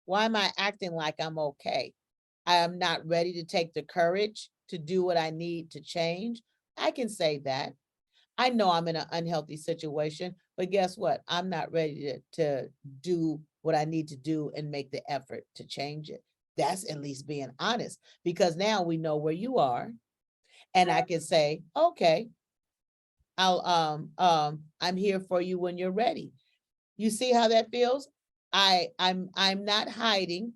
Why am I acting like I'm okay? I am not ready to take the courage to do what I need to change. I can say that. I know I'm in an unhealthy situation, but guess what? I'm not ready to do what I need to do and make the effort to change it. That's at least being honest, because now we know where you are. And I can say, okay, I'm here for you when you're ready. You see how that feels? I'm not hiding.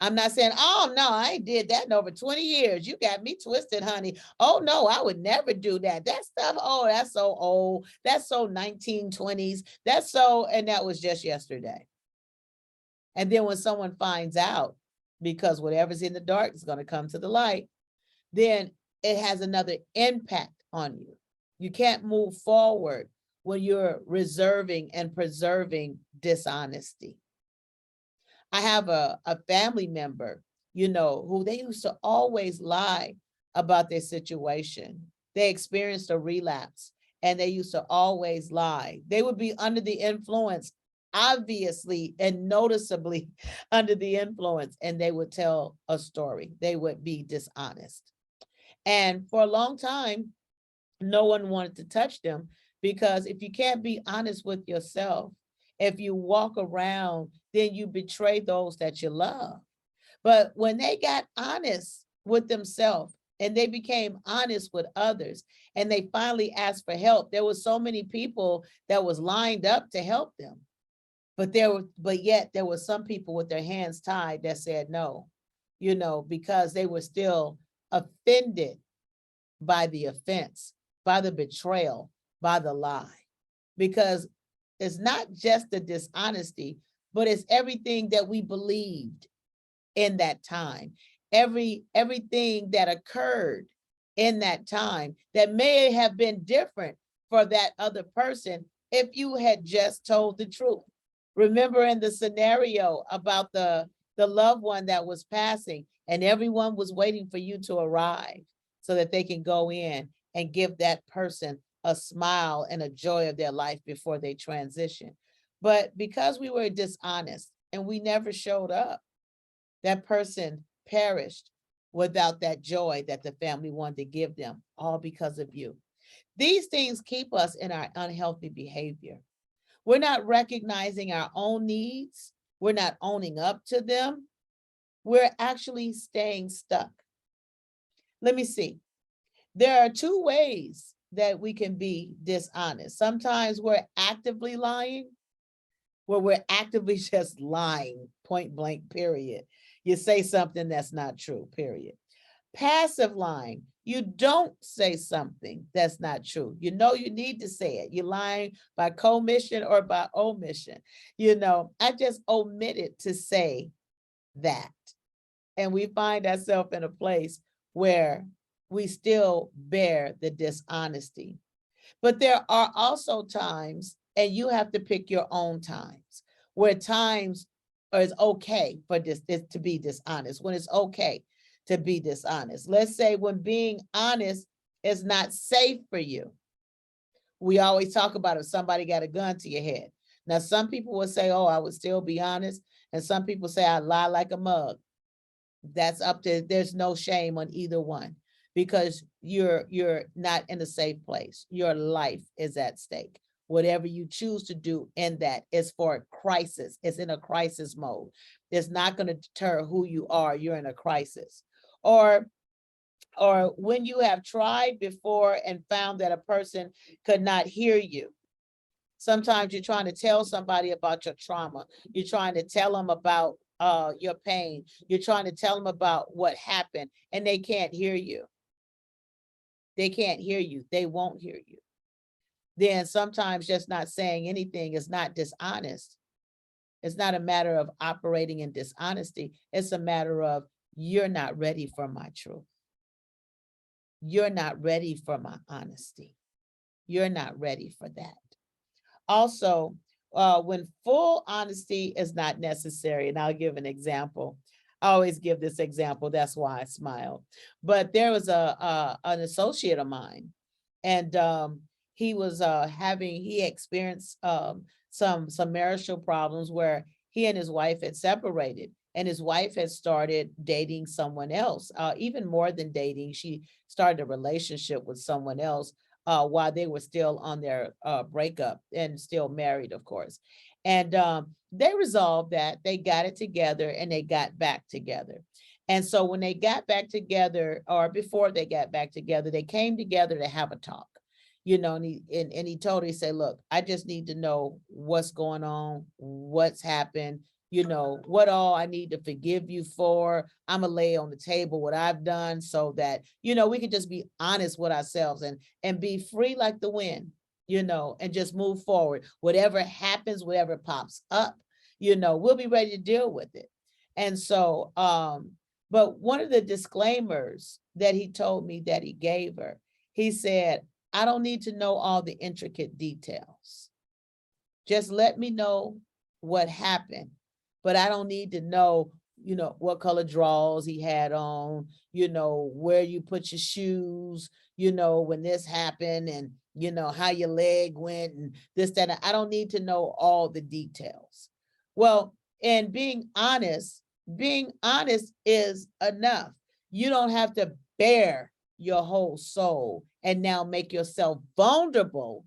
I'm not saying, oh, no, I ain't did that in over 20 years. You got me twisted, honey. Oh, no, I would never do that. That stuff, oh, that's so old. That's so 1920s. That's so, and that was just yesterday. And then when someone finds out, because whatever's in the dark is going to come to the light, then it has another impact on you. You can't move forward when you're reserving and preserving dishonesty. I have a family member, who they used to always lie about their situation. They experienced a relapse and they used to always lie. They would be under the influence, obviously and noticeably under the influence, and they would tell a story. They would be dishonest. And for a long time, no one wanted to touch them, because if you can't be honest with yourself, if you walk around, then you betray those that you love. But when they got honest with themselves and they became honest with others, and they finally asked for help, there was so many people that was lined up to help them. But yet there were some people with their hands tied that said no, because they were still offended by the offense, by the betrayal, by the lie. Because it's not just the dishonesty, but it's everything that we believed in that time. Everything that occurred in that time that may have been different for that other person if you had just told the truth. Remember in the scenario about the loved one that was passing, and everyone was waiting for you to arrive so that they can go in and give that person a smile and a joy of their life before they transition. But because we were dishonest and we never showed up, that person perished without that joy that the family wanted to give them, all because of you. These things keep us in our unhealthy behavior. We're not recognizing our own needs. We're not owning up to them. We're actually staying stuck. Let me see. There are two ways that we can be dishonest. Sometimes we're actively lying, where we're actively just lying, point blank, period. You say something that's not true, period. Passive lying, you don't say something that's not true. You know you need to say it. You're lying by commission or by omission. I just omitted to say that. And we find ourselves in a place where we still bear the dishonesty. But there are also times, and you have to pick your own times, where times it's okay for this to be dishonest, when it's okay to be dishonest. Let's say when being honest is not safe for you. We always talk about if somebody got a gun to your head. Now, some people will say, oh, I would still be honest. And some people say I lie like a mug. That's up to, there's no shame on either one, because you're not in a safe place. Your life is at stake. Whatever you choose to do in that is for a crisis. It's in a crisis mode. It's not going to deter who you are. You're in a crisis. Or when you have tried before and found that a person could not hear you. Sometimes you're trying to tell somebody about your trauma. You're trying to tell them about your pain. You're trying to tell them about what happened, and they can't hear you. They can't hear you. They won't hear you. Then sometimes just not saying anything is not dishonest. It's not a matter of operating in dishonesty. It's a matter of you're not ready for my truth. You're not ready for my honesty. You're not ready for that. Also, when full honesty is not necessary, and I'll give an example. I always give this example, that's why I smile. But there was an associate of mine, and he was he experienced some marital problems where he and his wife had separated, and his wife had started dating someone else. Even more than dating, she started a relationship with someone else while they were still on their breakup and still married, of course. And they resolved that, they got it together, and they got back together. And so when they got back together, or before they got back together, they came together to have a talk. And he told her, he said, look, I just need to know what's going on, what's happened, you know, what all I need to forgive you for. I'm gonna lay on the table what I've done so that, you know, we can just be honest with ourselves and be free like the wind, you know, and just move forward. Whatever happens, whatever pops up, you know, we'll be ready to deal with it. And so, but one of the disclaimers that he told me that he gave her, he said, I don't need to know all the intricate details. Just let me know what happened, but I don't need to know, you know, what color drawers he had on, you know, where you put your shoes, you know, when this happened and, you know, how your leg went and this, that. I don't need to know all the details. Well, and being honest is enough. You don't have to bare your whole soul and now make yourself vulnerable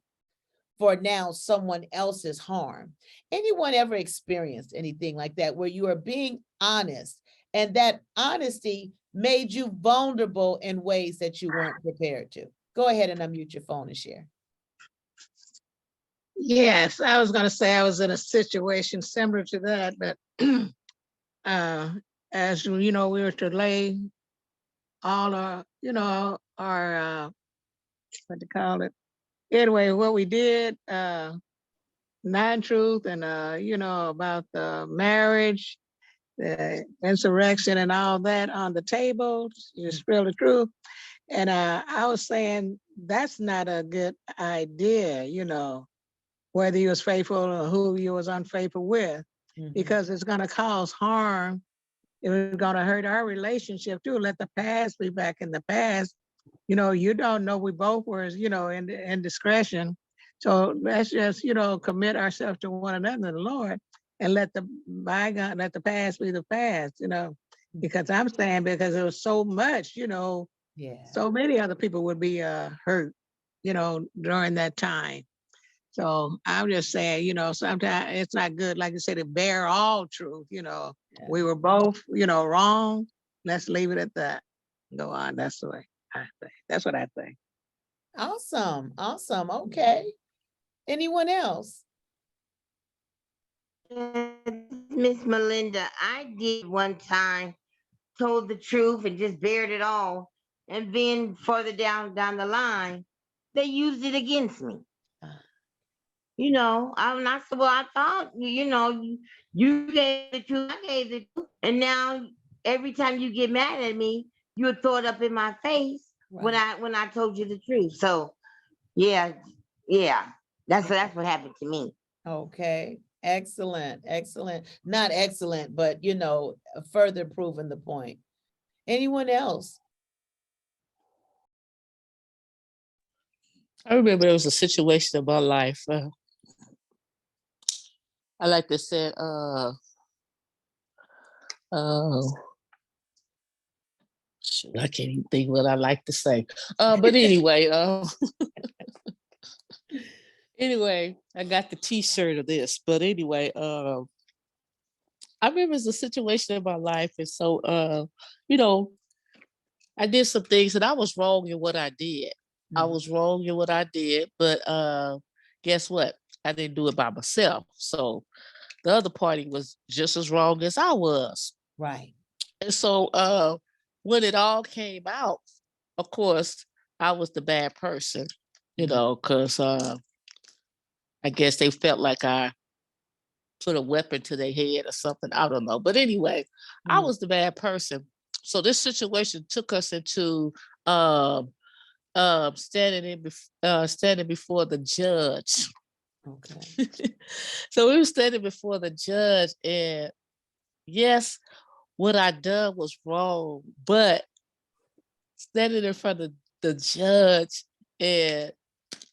for now someone else's harm. Anyone ever experienced anything like that where you are being honest and that honesty made you vulnerable in ways that you weren't prepared to? Go ahead and unmute your phone and share. Yes, I was gonna say I was in a situation similar to that, but as you know, we were to lay all our, you know, our what to call it. Anyway, what we did, non-truth and you know, about the marriage, the insurrection and all that on the table, you spill the truth. And I was saying that's not a good idea, you know, whether you was faithful or who you was unfaithful with, because it's gonna cause harm. It was gonna hurt our relationship too. Let the past be back in the past. You know, you don't know, we both were, you know, in discretion. So let's just, you know, commit ourselves to one another, the Lord, and let the bygone, let the past be the past, you know, because I'm saying, because there was so much, you know, Yeah. so many other people would be hurt, you know, during that time. So I'm just saying, you know, sometimes it's not good, like you said, to bear all truth, you know. Yeah. We were both, you know, wrong. Let's leave it at that. Go on. That's the way I think. That's what I think. Awesome. Awesome. Okay. Anyone else? Miss Melinda, I did one time, told the truth and just bared it all. And then further down the line, they used it against me. You know, I'm not so well, I thought, you know, you gave the truth, I gave the truth. And now every time you get mad at me, you would throw it up in my face when I told you the truth. So yeah, that's what happened to me. Okay. Excellent. Excellent. Not excellent, but you know, further proving the point. Anyone else? I remember there was a situation in my life. I like to say, shoot, I can't even think what I like to say. But anyway, anyway, I got the T-shirt of this. But anyway, I remember it's a situation in my life, and so you know, I did some things, and I was wrong in what I did. I was wrong in what I did, but guess what? I didn't do it by myself. So the other party was just as wrong as I was. Right. And so when it all came out, of course, I was the bad person, you know, because I guess they felt like I put a weapon to their head or something. I don't know. But anyway, I was the bad person. So this situation took us into standing before the judge. Okay. So we were standing before the judge, and yes, what I done was wrong, but standing in front of the judge and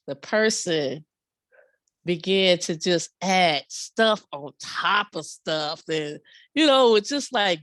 the person began to just add stuff on top of stuff, and you know, it's just like,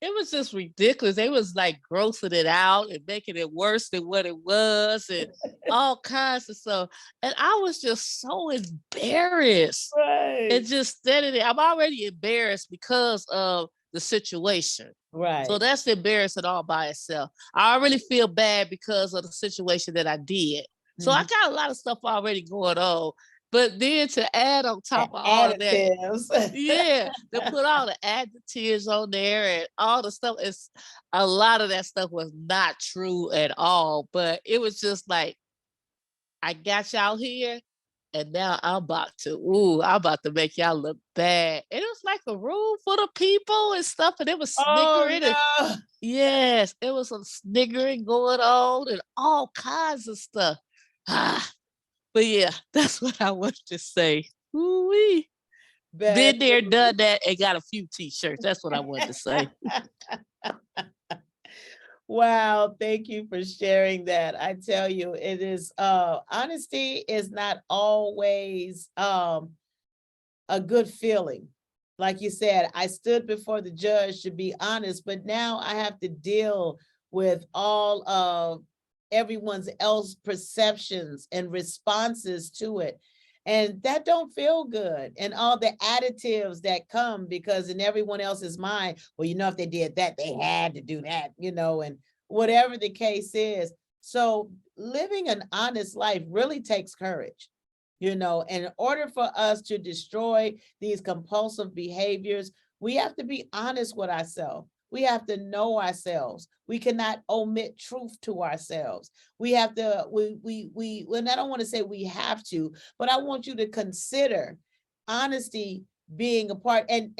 it was just ridiculous. They was like grossing it out and making it worse than what it was, and all kinds of stuff. And I was just so embarrassed. Right. And just standing there. I'm already embarrassed because of the situation. Right. So that's embarrassing all by itself. I already feel bad because of the situation that I did. So I got a lot of stuff already going on. But then to add on The top of all of that, additives. yeah, to put all the additives on there and all the stuff, it's a lot of that stuff was not true at all. But it was just like, I got y'all here, and now I'm about to make y'all look bad. And it was like a room full of people and stuff, and it was Oh sniggering. And no. yes, it was some sniggering going on and all kinds of stuff. Ah, but yeah, that's what I wanted to say. Ooh-wee. Bad Been there, news. done that, and got a few t-shirts. That's what I wanted to say. Wow, thank you for sharing that. I tell you, it is honesty is not always a good feeling. Like you said, I stood before the judge to be honest, but now I have to deal with all of everyone's else perceptions and responses to it. And that don't feel good. And all the additives that come because in everyone else's mind, well, you know, if they did that, they had to do that, you know, and whatever the case is. So living an honest life really takes courage. You know, in order for us to destroy these compulsive behaviors, we have to be honest with ourselves. We have to know ourselves. We cannot omit truth to ourselves. We have to, and I don't want to say we have to, but I want you to consider honesty being a part and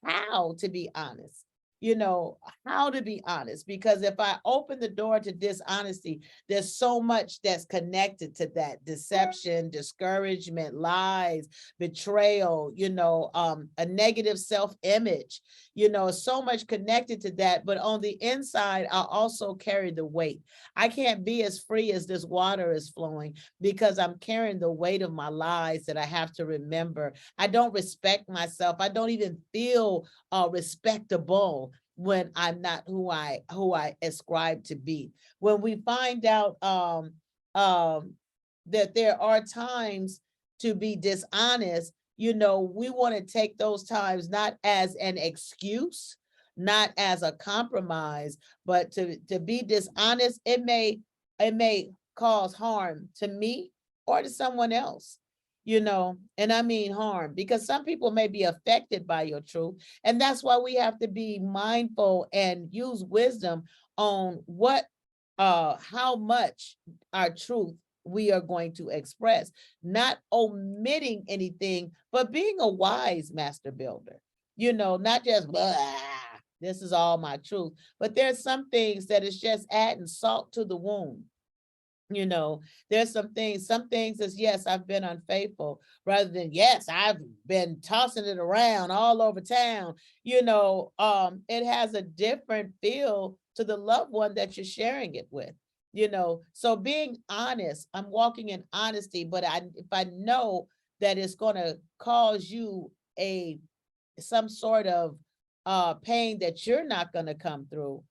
how to be honest. You know, how to be honest, because if I open the door to dishonesty, there's so much that's connected to that: deception, discouragement, lies, betrayal, you know, a negative self-image, you know, so much connected to that. But on the inside, I also carry the weight. I can't be as free as this water is flowing because I'm carrying the weight of my lies that I have to remember. I don't respect myself. I don't even feel respectable when I'm not who I ascribe to be. When we find out that there are times to be dishonest, you know, we want to take those times not as an excuse, not as a compromise, but to be dishonest. It may cause harm to me or to someone else, you know, and I mean harm, because some people may be affected by your truth. And that's why we have to be mindful and use wisdom on how much our truth we are going to express, not omitting anything, but being a wise master builder, you know, not just, "Blah, this is all my truth," but there's some things that is just adding salt to the wound. You know, there's some things is, yes, I've been unfaithful, rather than, yes, I've been tossing it around all over town. You know, it has a different feel to the loved one that you're sharing it with, you know. So being honest, I'm walking in honesty, but if I know that it's gonna cause you some sort of pain that you're not going to come through,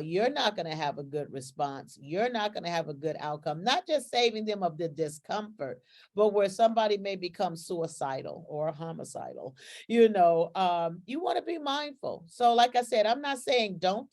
you're not going to have a good response, you're not going to have a good outcome, not just saving them of the discomfort, but where somebody may become suicidal or homicidal, you know. You want to be mindful. So like I said, I'm not saying don't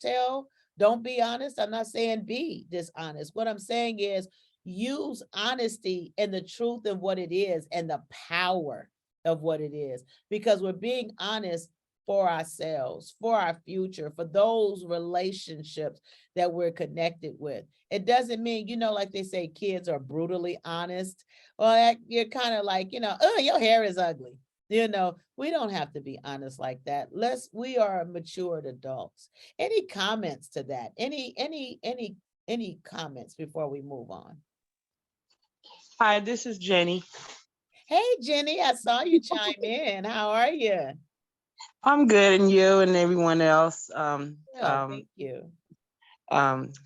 be honest. I'm not saying be dishonest. What I'm saying is use honesty and the truth of what it is and the power of what it is, because we're being honest for ourselves, for our future, for those relationships that we're connected with. It doesn't mean, you know, like they say, kids are brutally honest. Well, you're kind of like, you know, oh, your hair is ugly. You know, we don't have to be honest like that. We are matured adults. Any comments to that? Any comments before we move on? Hi, this is Jenny. Hey, Jenny, I saw you chime in. How are you? I'm good, and you and everyone else. Thank you.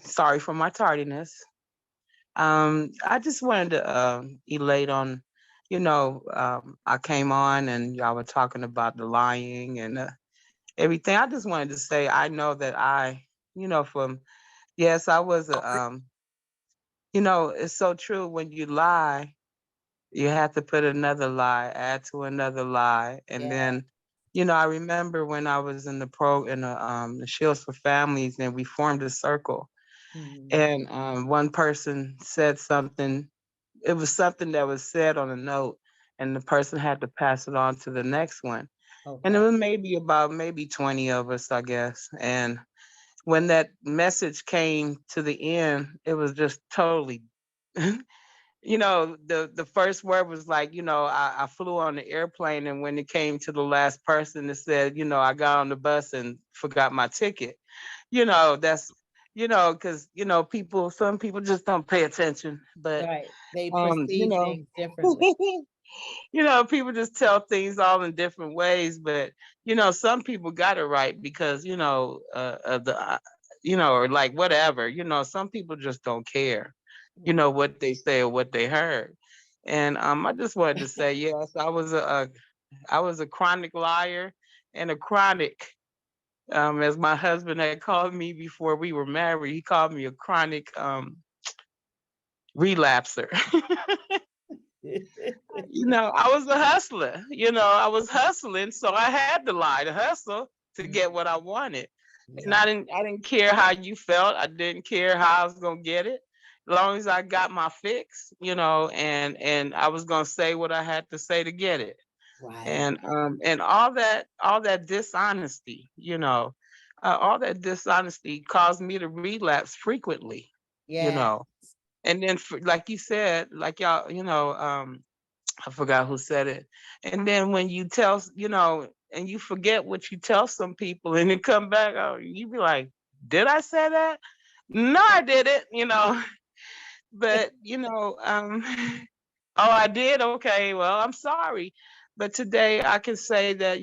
Sorry for my tardiness. I just wanted to elate on, I came on and y'all were talking about the lying and everything. I just wanted to say I know that yes, I was it's so true when you lie. You have to put another lie, add to another lie. And Yeah. then, I remember when I was in the Shields for Families, and we formed a circle. Mhm. And one person said something. It was something that was said on a note. and the person had to pass it on to the next one. And it Okay. was maybe 20 of us, I guess. And when that message came to the end, it was just totally, the first word was like, I flew on the airplane, and when it came to the last person, it said, I got on the bus and forgot my ticket. That's, because, some people just don't pay attention. But, Right. They um, you perceive know, things differently. people just tell things all in different ways. But, some people got it right because, or like whatever, some people just don't care, what they say or what they heard. And I just wanted to say, yes, I was a chronic liar and a chronic, as my husband had called me before we were married, he called me a chronic relapser. I was a hustler, I was hustling, so I had to lie to hustle to get what I wanted. And I didn't care how you felt. I didn't care how I was gonna get it. As long as I got my fix, and I was gonna say what I had to say to get it. Right. And all that dishonesty, all that dishonesty caused me to relapse frequently, you Yeah. know. And then like you said, like y'all, I forgot who said it. And then when you tell, and you forget what you tell some people and then come back, oh, you be like, did I say that? No, I didn't. But, oh, I did? Okay, well, I'm sorry. But today I can say that,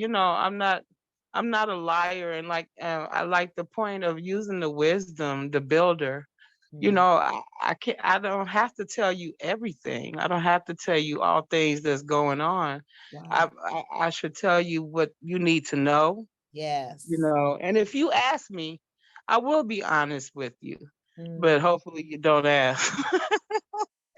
I'm not a liar. And like, I like the point of using the wisdom, the builder. Mm, I don't have to tell you everything. I don't have to tell you all things that's going on. right. I should tell you what you need to know, Yes. and if you ask me, I will be honest with you, but Mhm. hopefully you don't ask.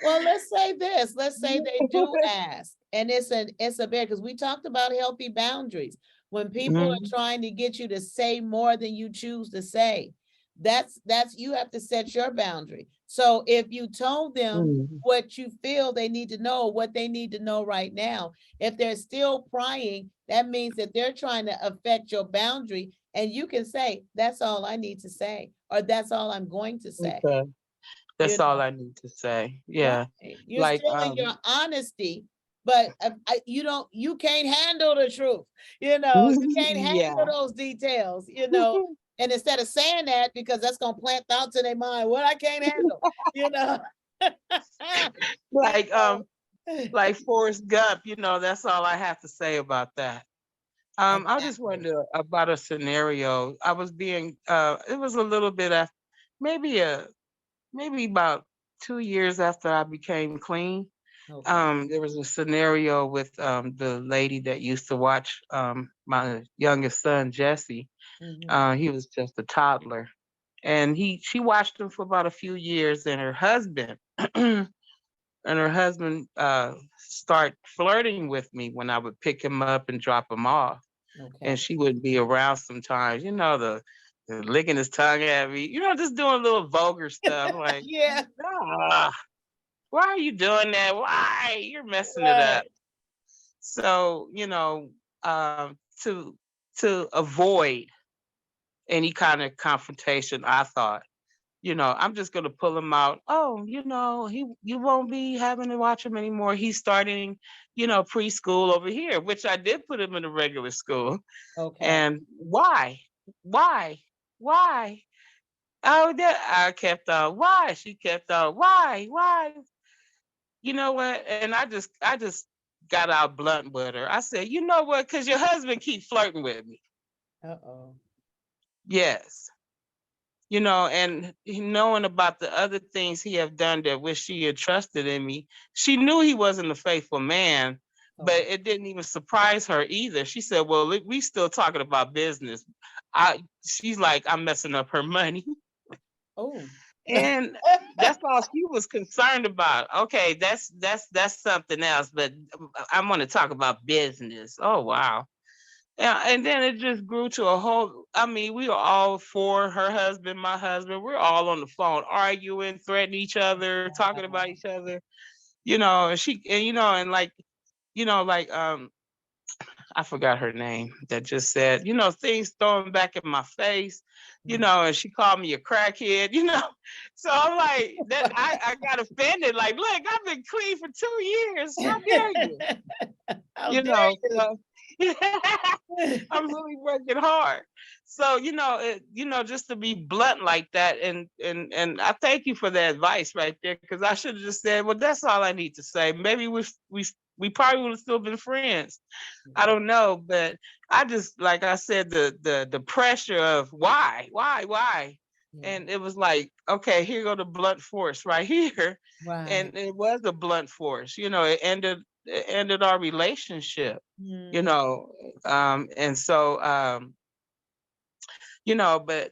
Well, let's say this. Let's say they do ask, and it's a bear because we talked about healthy boundaries. When people are Mhm. trying to get you to say more than you choose to say, that's you have to set your boundary. So if you told them Mhm. what you feel they need to know, what they need to know right now, if they're still prying, that means that they're trying to affect your boundary, and you can say, "That's all I need to say," or "That's all I'm going to say." Okay. You That's all I need to say. Yeah. Right. You're Like, still in your honesty, but you can't handle the truth. You can't handle yeah. those details, and instead of saying that, because that's going to plant thoughts in their mind, what I can't handle, you know. You Like, know. like Forrest Gump, that's all I have to say about that. I just Exactly. wonder about a scenario. It was a little bit after, maybe maybe about 2 years after I became clean. Okay. There was a scenario with the lady that used to watch my youngest son, Jesse. Mhm. He was just a toddler. And she watched him for about a few years, and her husband start flirting with me when I would pick him up and drop him off. And Okay. she would be around sometimes, the licking his tongue at me, just doing little vulgar stuff like, Yeah. ah, why are you doing that? Why? You're messing it up. Right. So, to avoid any kind of confrontation, I thought, I'm just gonna pull him out. Oh, you won't be having to watch him anymore. He's starting, preschool over here, which I did put him in a regular school. Okay. And why? Why? Why? Oh, that I kept on. Why? She kept on. Why? Why? You know what? And I just got out blunt with her. I said, you know what? Because your husband keep flirting with me. Uh-oh. Yes. And knowing about the other things he have done that which she had trusted in me, she knew he wasn't a faithful man, but Oh. it didn't even surprise her either. She said, well, look, we still talking about business. She's like, I'm messing up her money. Oh. And that's all she was concerned about. Okay, that's something else, but I'm going to talk about business. Oh wow. Yeah, and then it just grew to a whole. I mean, we were all for her husband, my husband. We're all on the phone arguing, threatening each other, talking about each other. And she, and like you know, like I forgot her name that just said, you know, things thrown back in my face, you know, and she called me a crackhead, you know. So I'm like, that I got offended. Like, look, I've been clean for 2 years. How dare you? How You dare know, you? so I'm really working hard. So, you know, just to be blunt like that, and I thank you for the advice right there, because I should have just said, well, that's all I need to say. Maybe we probably would have still been friends. I don't know, but I just, like I said, the pressure of why, Yeah, and it was like, okay, here go the blunt force right here, right. and it was a blunt force. You know, it ended our relationship. You Mm, know, and so you know, but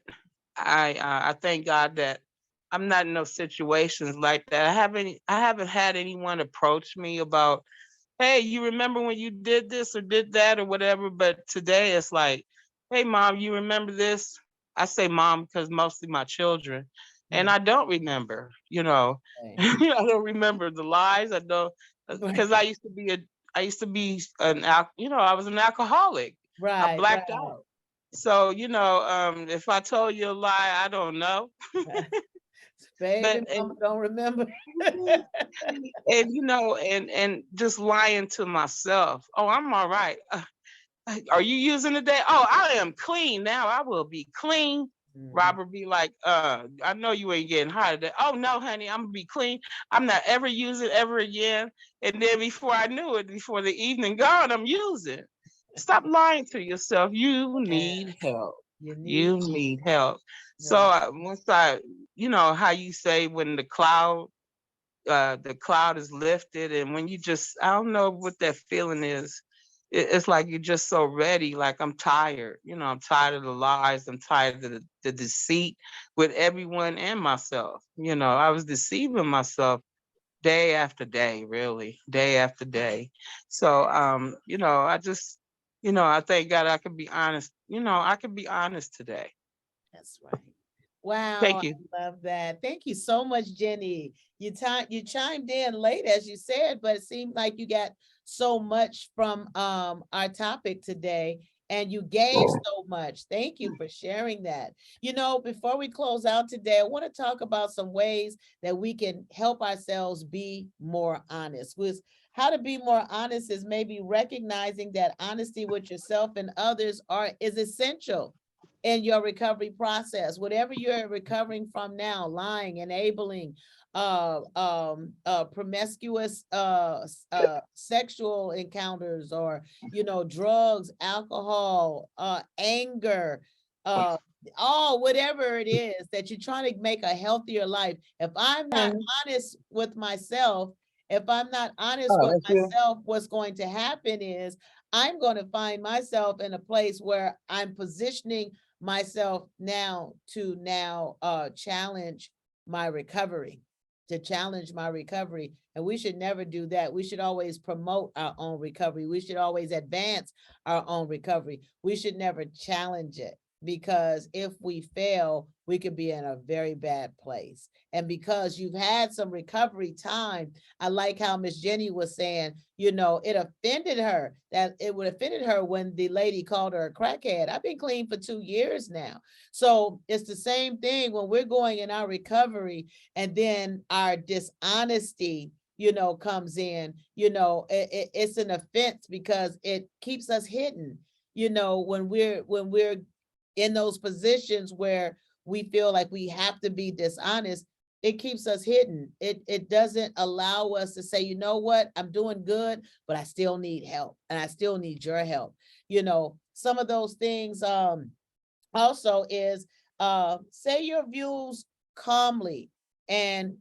I thank God that I'm not in those situations like that. I haven't had anyone approach me about, hey, you remember when you did this or did that or whatever. But today it's like, hey, mom, you remember this? I say mom because mostly my children, and yeah, I don't remember. You know, right. I don't remember the lies. I don't, because Right, I used to be I was an alcoholic. I right, blacked right. out. So, if I told you a lie, I don't know. Baby, But mama don't remember. and and just lying to myself. Oh, I'm all right. Are you using today? Oh, I am clean now. I will be clean. Mhm. Robert be like, I know you ain't getting high today. Oh no, honey, I'm gonna be clean. I'm not ever using ever again. And then before I knew it, before the evening gone, I'm using. Stop lying to yourself. You Yeah, need help. you You need, need help. So right. once how you say when the cloud is lifted, and when you just, I don't know what that feeling is. It's like you're just so ready. Like, I'm tired. I'm tired of the lies. I'm tired of the deceit with everyone and myself. I was deceiving myself day after day, really, day after day. So, I just, I thank God I can be honest. I can be honest today. That's right. Wow, Thank you. I love that. Thank you so much, Jenny. You chimed in late, as you said, but it seemed like you got so much from our topic today, and you gave so much. Thank you for sharing that. Before we close out today, I want to talk about some ways that we can help ourselves be more honest. With how to be more honest is maybe recognizing that honesty with yourself and others is essential in your recovery process. Whatever you're recovering from now, lying, enabling, promiscuous sexual encounters, or drugs, alcohol, anger, all whatever it is that you're trying to make a healthier life. If I'm not honest with myself, if I'm not honest with myself, what's going to happen is I'm going to find myself in a place where I'm positioning myself to challenge my recovery, and we should never do that. We should always promote our own recovery. We should always advance our own recovery. We should never challenge it, because if we fail, we could be in a very bad place. And because you've had some recovery time, I like how Miss Jenny was saying, it offended her, that it would offended her when the lady called her a crackhead. I've been clean for 2 years now. So it's the same thing when we're going in our recovery, and then our dishonesty, comes in, it's an offense, because it keeps us hidden, when we're in those positions where we feel like we have to be dishonest. It keeps us hidden. It doesn't allow us to say, you know what, I'm doing good, but I still need help, and I still need your help. Some of those things also is say your views calmly and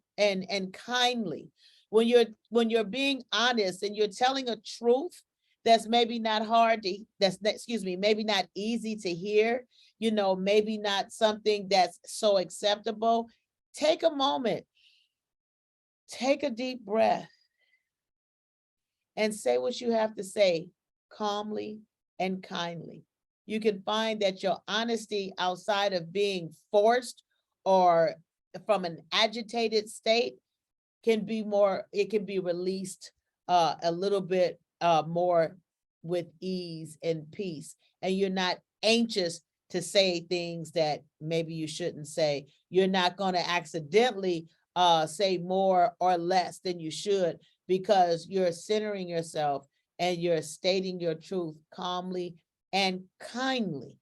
kindly. When you're being honest and you're telling a truth that's maybe not maybe not easy to hear, maybe not something that's so acceptable. Take a moment, take a deep breath, and say what you have to say calmly and kindly. You can find that your honesty, outside of being forced or from an agitated state, it can be released a little bit more with ease and peace, and you're not anxious to say things that maybe you shouldn't say. You're not going to accidentally say more or less than you should, because you're centering yourself and you're stating your truth calmly and kindly.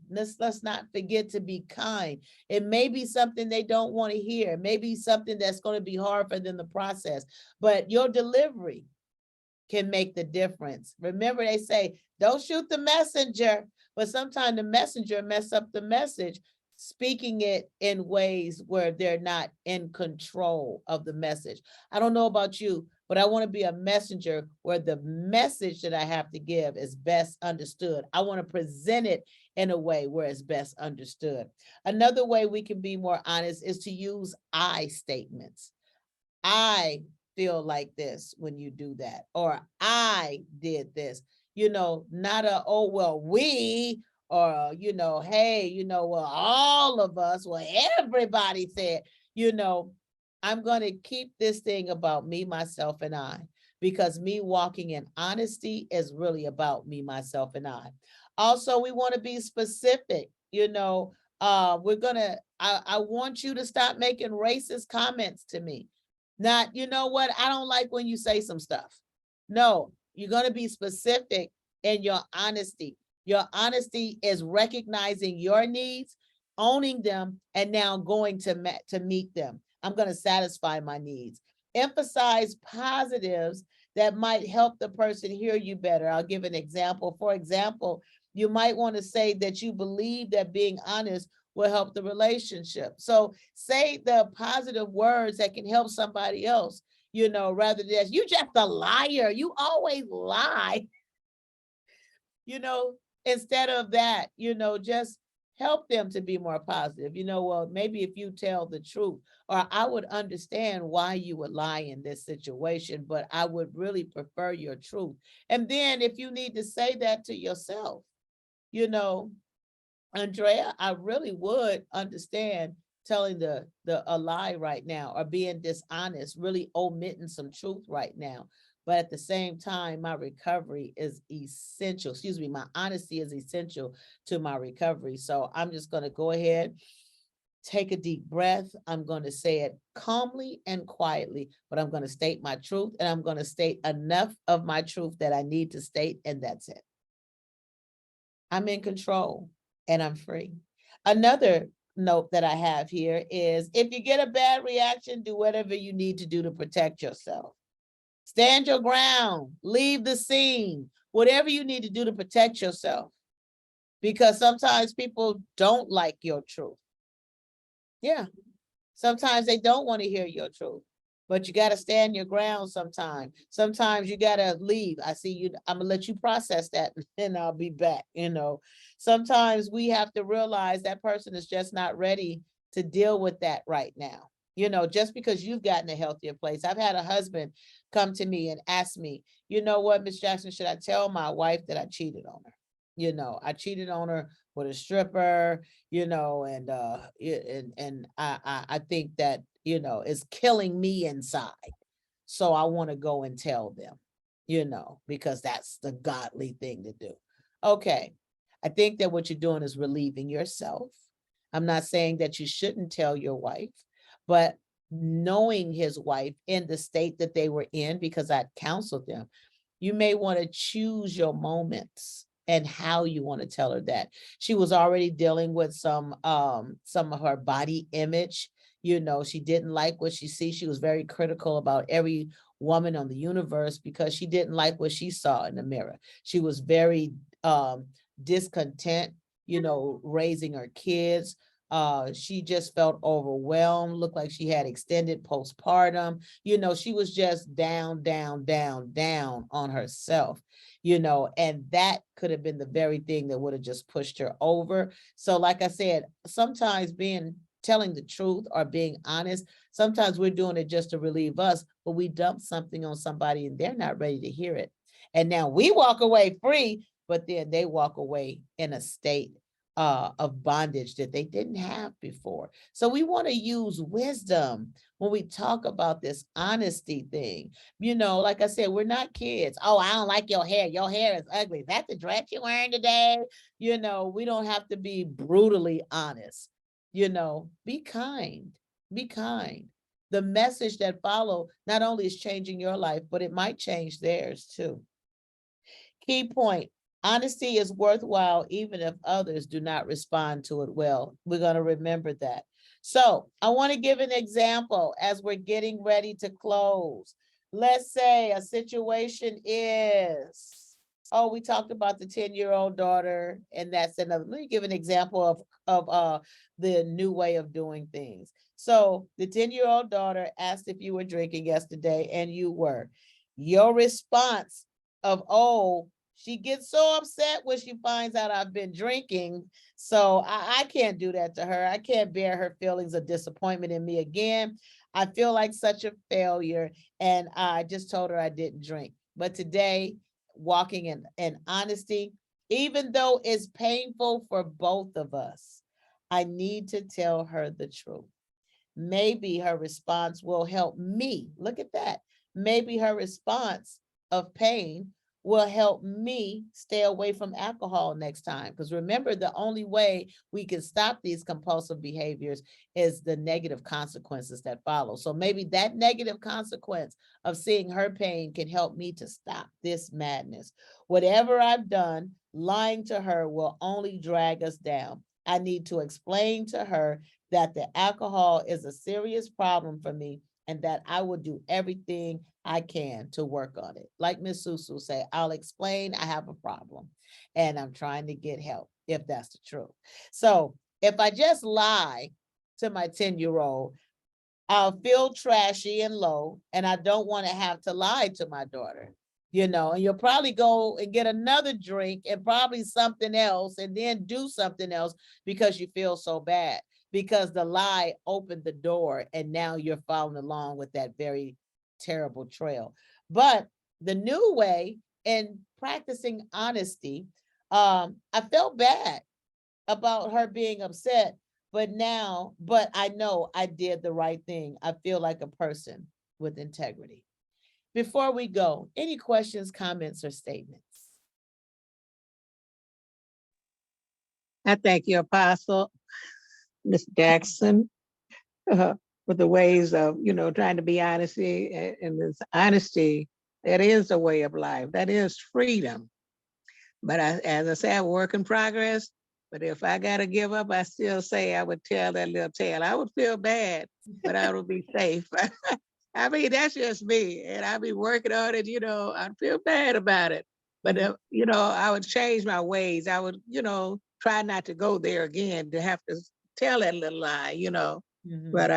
Let's not forget to be kind. It may be something they don't want to hear, maybe something that's going to be hard for them to process, but your delivery can make the difference. Remember, they say, don't shoot the messenger, but sometimes the messenger mess up the message, speaking it in ways where they're not in control of the message. I don't know about you, but I want to be a messenger where the message that I have to give is best understood. I want to present it in a way where it's best understood. Another way we can be more honest is to use I statements. I feel like this when you do that, or I did this, not a, oh, well, we, or, hey, well, all of us, well, everybody said, I'm going to keep this thing about me, myself, and I, because me walking in honesty is really about me, myself, and I. Also, we want to be specific, I want you to stop making racist comments to me. Not, you know what, I don't like when you say some stuff. No, you're going to be specific in your honesty. Your honesty is recognizing your needs, owning them, and now going to meet them. I'm going to satisfy my needs. Emphasize positives that might help the person hear you better. I'll give an example. For example, you might want to say that you believe that being honest will help the relationship. So say the positive words that can help somebody else, rather than you just a liar, you always lie. Instead of that, just help them to be more positive. Well, maybe if you tell the truth, or I would understand why you would lie in this situation, but I would really prefer your truth. And then if you need to say that to yourself, Andrea, I really would understand telling a lie right now, or being dishonest, really omitting some truth right now. But at the same time, my recovery is essential. My honesty is essential to my recovery. So I'm just going to go ahead, take a deep breath. I'm going to say it calmly and quietly, but I'm going to state my truth, and I'm going to state enough of my truth that I need to state, and that's it. I'm in control and I'm free. Another note that I have here is, if you get a bad reaction, do whatever you need to do to protect yourself. Stand your ground, leave the scene, whatever you need to do to protect yourself, because sometimes people don't like your truth. Yeah, sometimes they don't want to hear your truth, but you got to stand your ground sometimes. Sometimes you got to leave. I see you, I'm gonna let you process that and I'll be back. Sometimes we have to realize that person is just not ready to deal with that right now. Just because you've gotten a healthier place. I've had a husband come to me and ask me, you know what, Miss Jackson, should I tell my wife that I cheated on her? I cheated on her with a stripper, and I think that, it's killing me inside. So I want to go and tell them, because that's the godly thing to do. Okay. I think that what you're doing is relieving yourself. I'm not saying that you shouldn't tell your wife, but knowing his wife in the state that they were in, because I counseled them, you may want to choose your moments and how you want to tell her that. She was already dealing with some of her body image. She didn't like what she sees. She was very critical about every woman on the universe because she didn't like what she saw in the mirror. She was very discontent, raising her kids. She just felt overwhelmed, looked like she had extended postpartum. She was just down on herself, and that could have been the very thing that would have just pushed her over. So like I said, sometimes telling the truth or being honest, sometimes we're doing it just to relieve us, but we dump something on somebody and they're not ready to hear it. And now we walk away free, but then they walk away in a state of bondage that they didn't have before. So we want to use wisdom when we talk about this honesty thing. You know, like I said, we're not kids. Oh, I don't like your hair. Your hair is ugly. Is that the dress you're wearing today? You know, we don't have to be brutally honest. You know, be kind. Be kind. The message that follow not only is changing your life, but it might change theirs too. Key point, honesty is worthwhile even if others do not respond to it well. We're going to remember that. So I want to give an example as we're getting ready to close. Let's say a situation is, oh, we talked about the 10-year-old daughter, and that's another. Let me give an example of the new way of doing things. So the 10-year-old daughter asked if you were drinking yesterday, and you were. Your response of, oh, she gets so upset when she finds out I've been drinking. So I can't do that to her. I can't bear her feelings of disappointment in me again. I feel like such a failure. And I just told her I didn't drink. But today, walking in honesty, even though it's painful for both of us, I need to tell her the truth. Maybe her response will help me. Look at that. Maybe her response of pain will help me stay away from alcohol next time. Because remember, the only way we can stop these compulsive behaviors is the negative consequences that follow. So maybe that negative consequence of seeing her pain can help me to stop this madness. Whatever I've done, lying to her will only drag us down. I need to explain to her that the alcohol is a serious problem for me and that I will do everything I can to work on it. Like Miss Susu say, I'll explain I have a problem and I'm trying to get help, if that's the truth. So if I just lie to my 10-year-old, I'll feel trashy and low, and I don't want to have to lie to my daughter, you know, and you'll probably go and get another drink and probably something else and then do something else because you feel so bad, because the lie opened the door and now you're following along with that very terrible trail. But the new way in practicing honesty, I felt bad about her being upset, but I know I did the right thing. I feel like a person with integrity. Before we go, any questions, comments, or statements? I thank you, Apostle, Miss Jackson, for the ways of, trying to be honesty. And this honesty, that is a way of life. That is freedom. But as I say, I'm a work in progress. But if I got to give up, I still say I would tell that little tale. I would feel bad, but I would be safe. I mean, that's just me. And I'd be working on it, I'd feel bad about it. But, I would change my ways. I would, try not to go there again, to have to tell that little lie, Mhm. but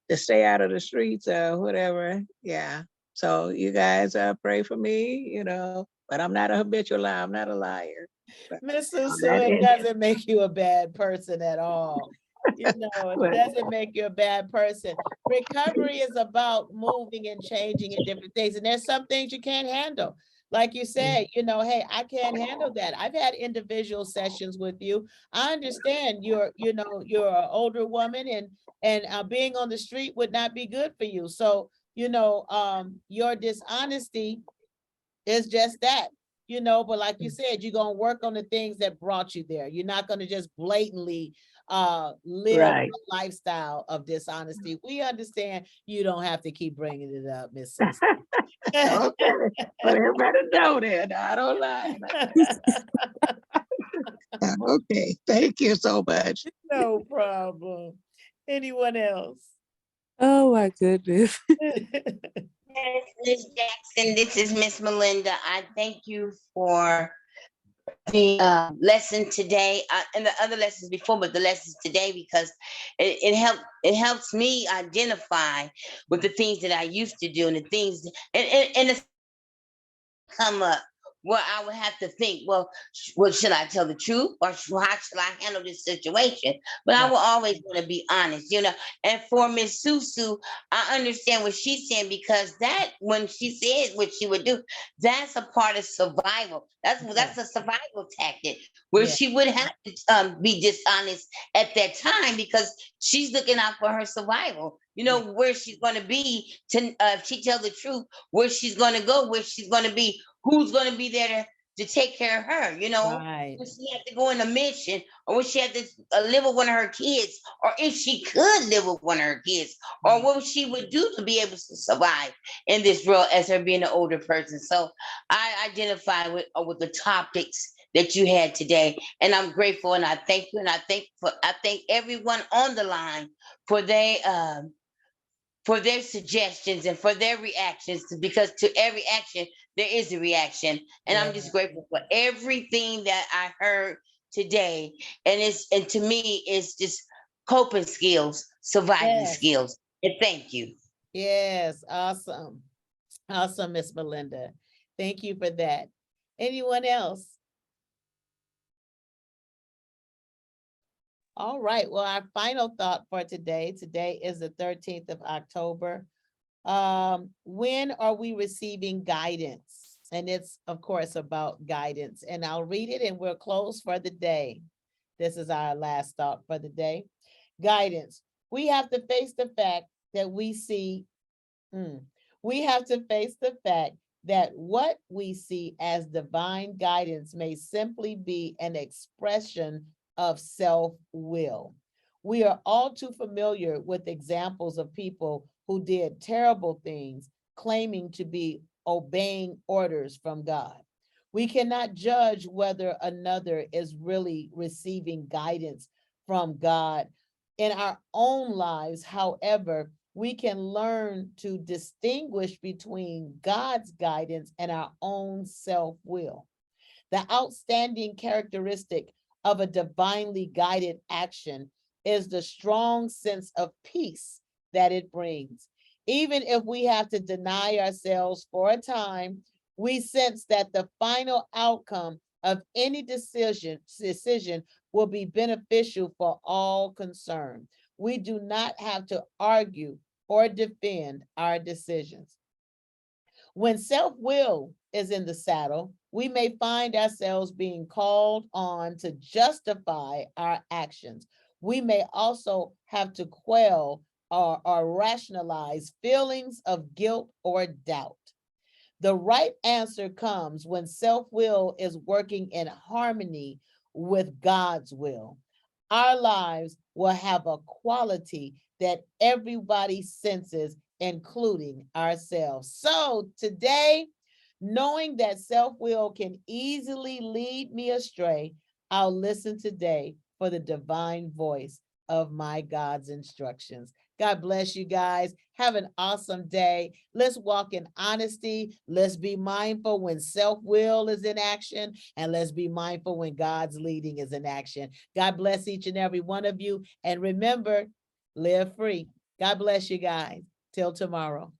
to stay out of the streets or whatever. Yeah. So you guys pray for me, but I'm not a habitual liar. I'm not a liar. But Miss on that Susu, it end, doesn't make you a bad person at all. You know, it but doesn't make you a bad person. Recovery is about moving and changing in different things. And there's some things you can't handle. Like you said, hey, I can't handle that. I've had individual sessions with you. I understand you're an older woman and being on the street would not be good for you. So, your dishonesty it's just that, but like you said, you're going to work on the things that brought you there. You're not going to just blatantly live right. a lifestyle of dishonesty. We understand you don't have to keep bringing it up, Miss Susan. Okay. But everybody know that. I don't lie. Okay. Thank you so much. No problem. Anyone else? Oh my goodness. Yes, Ms. Jackson, this is Miss Melinda. I thank you for the lesson today and the other lessons before, but the lessons today, because it helps me identify with the things that I used to do and the things and it's come up well, I would have to think, well, well, should I tell the truth or how should I handle this situation? But I Right. will always want to be honest, you know. And for Miss Susu, I understand what she's saying because that when she said what she would do, that's a part of survival. That's a survival tactic where Yeah. she would have to be dishonest at that time because she's looking out for her survival. You know where she's going to be to if she tells the truth, where she's going to go, where she's going to be, who's going to be there to take care of her, you know? Right. When she had to go on a mission, or when she had to live with one of her kids, or if she could live with one of her kids, or what she would do to be able to survive in this world as her being an older person. So I identify with the topics that you had today, and I'm grateful, and I thank you, and I thank everyone on the line for their suggestions and for their reactions because to every action there is a reaction, and I'm Yeah. just grateful for everything that I heard today. And to me it's just coping skills, surviving Yes. skills, and thank you. Yes. Awesome. Awesome, Miss Melinda. Thank you for that. Anyone else? All right. Well, our final thought for today. Today is the 13th of October. When are we receiving guidance? And it's, of course, about guidance. And I'll read it and we'll close for the day. This is our last thought for the day. Guidance. We have to face the fact that we have to face the fact that what we see as divine guidance may simply be an expression of self-will. We are all too familiar with examples of people who did terrible things, claiming to be obeying orders from God. We cannot judge whether another is really receiving guidance from God in our own lives. However, we can learn to distinguish between God's guidance and our own self-will. The outstanding characteristic of a divinely guided action is the strong sense of peace that it brings. Even if we have to deny ourselves for a time, we sense that the final outcome of any decision will be beneficial for all concerned. We do not have to argue or defend our decisions. When self-will is in the saddle, we may find ourselves being called on to justify our actions. We may also have to quell or rationalize feelings of guilt or doubt. The right answer comes when self-will is working in harmony with God's will. Our lives will have a quality that everybody senses, including ourselves. So today, knowing that self-will can easily lead me astray, I'll listen today for the divine voice of my God's instructions. God bless you guys. Have an awesome day. Let's walk in honesty. Let's be mindful when self-will is in action, and let's be mindful when God's leading is in action. God bless each and every one of you. And remember, live free. God bless you guys. Till tomorrow.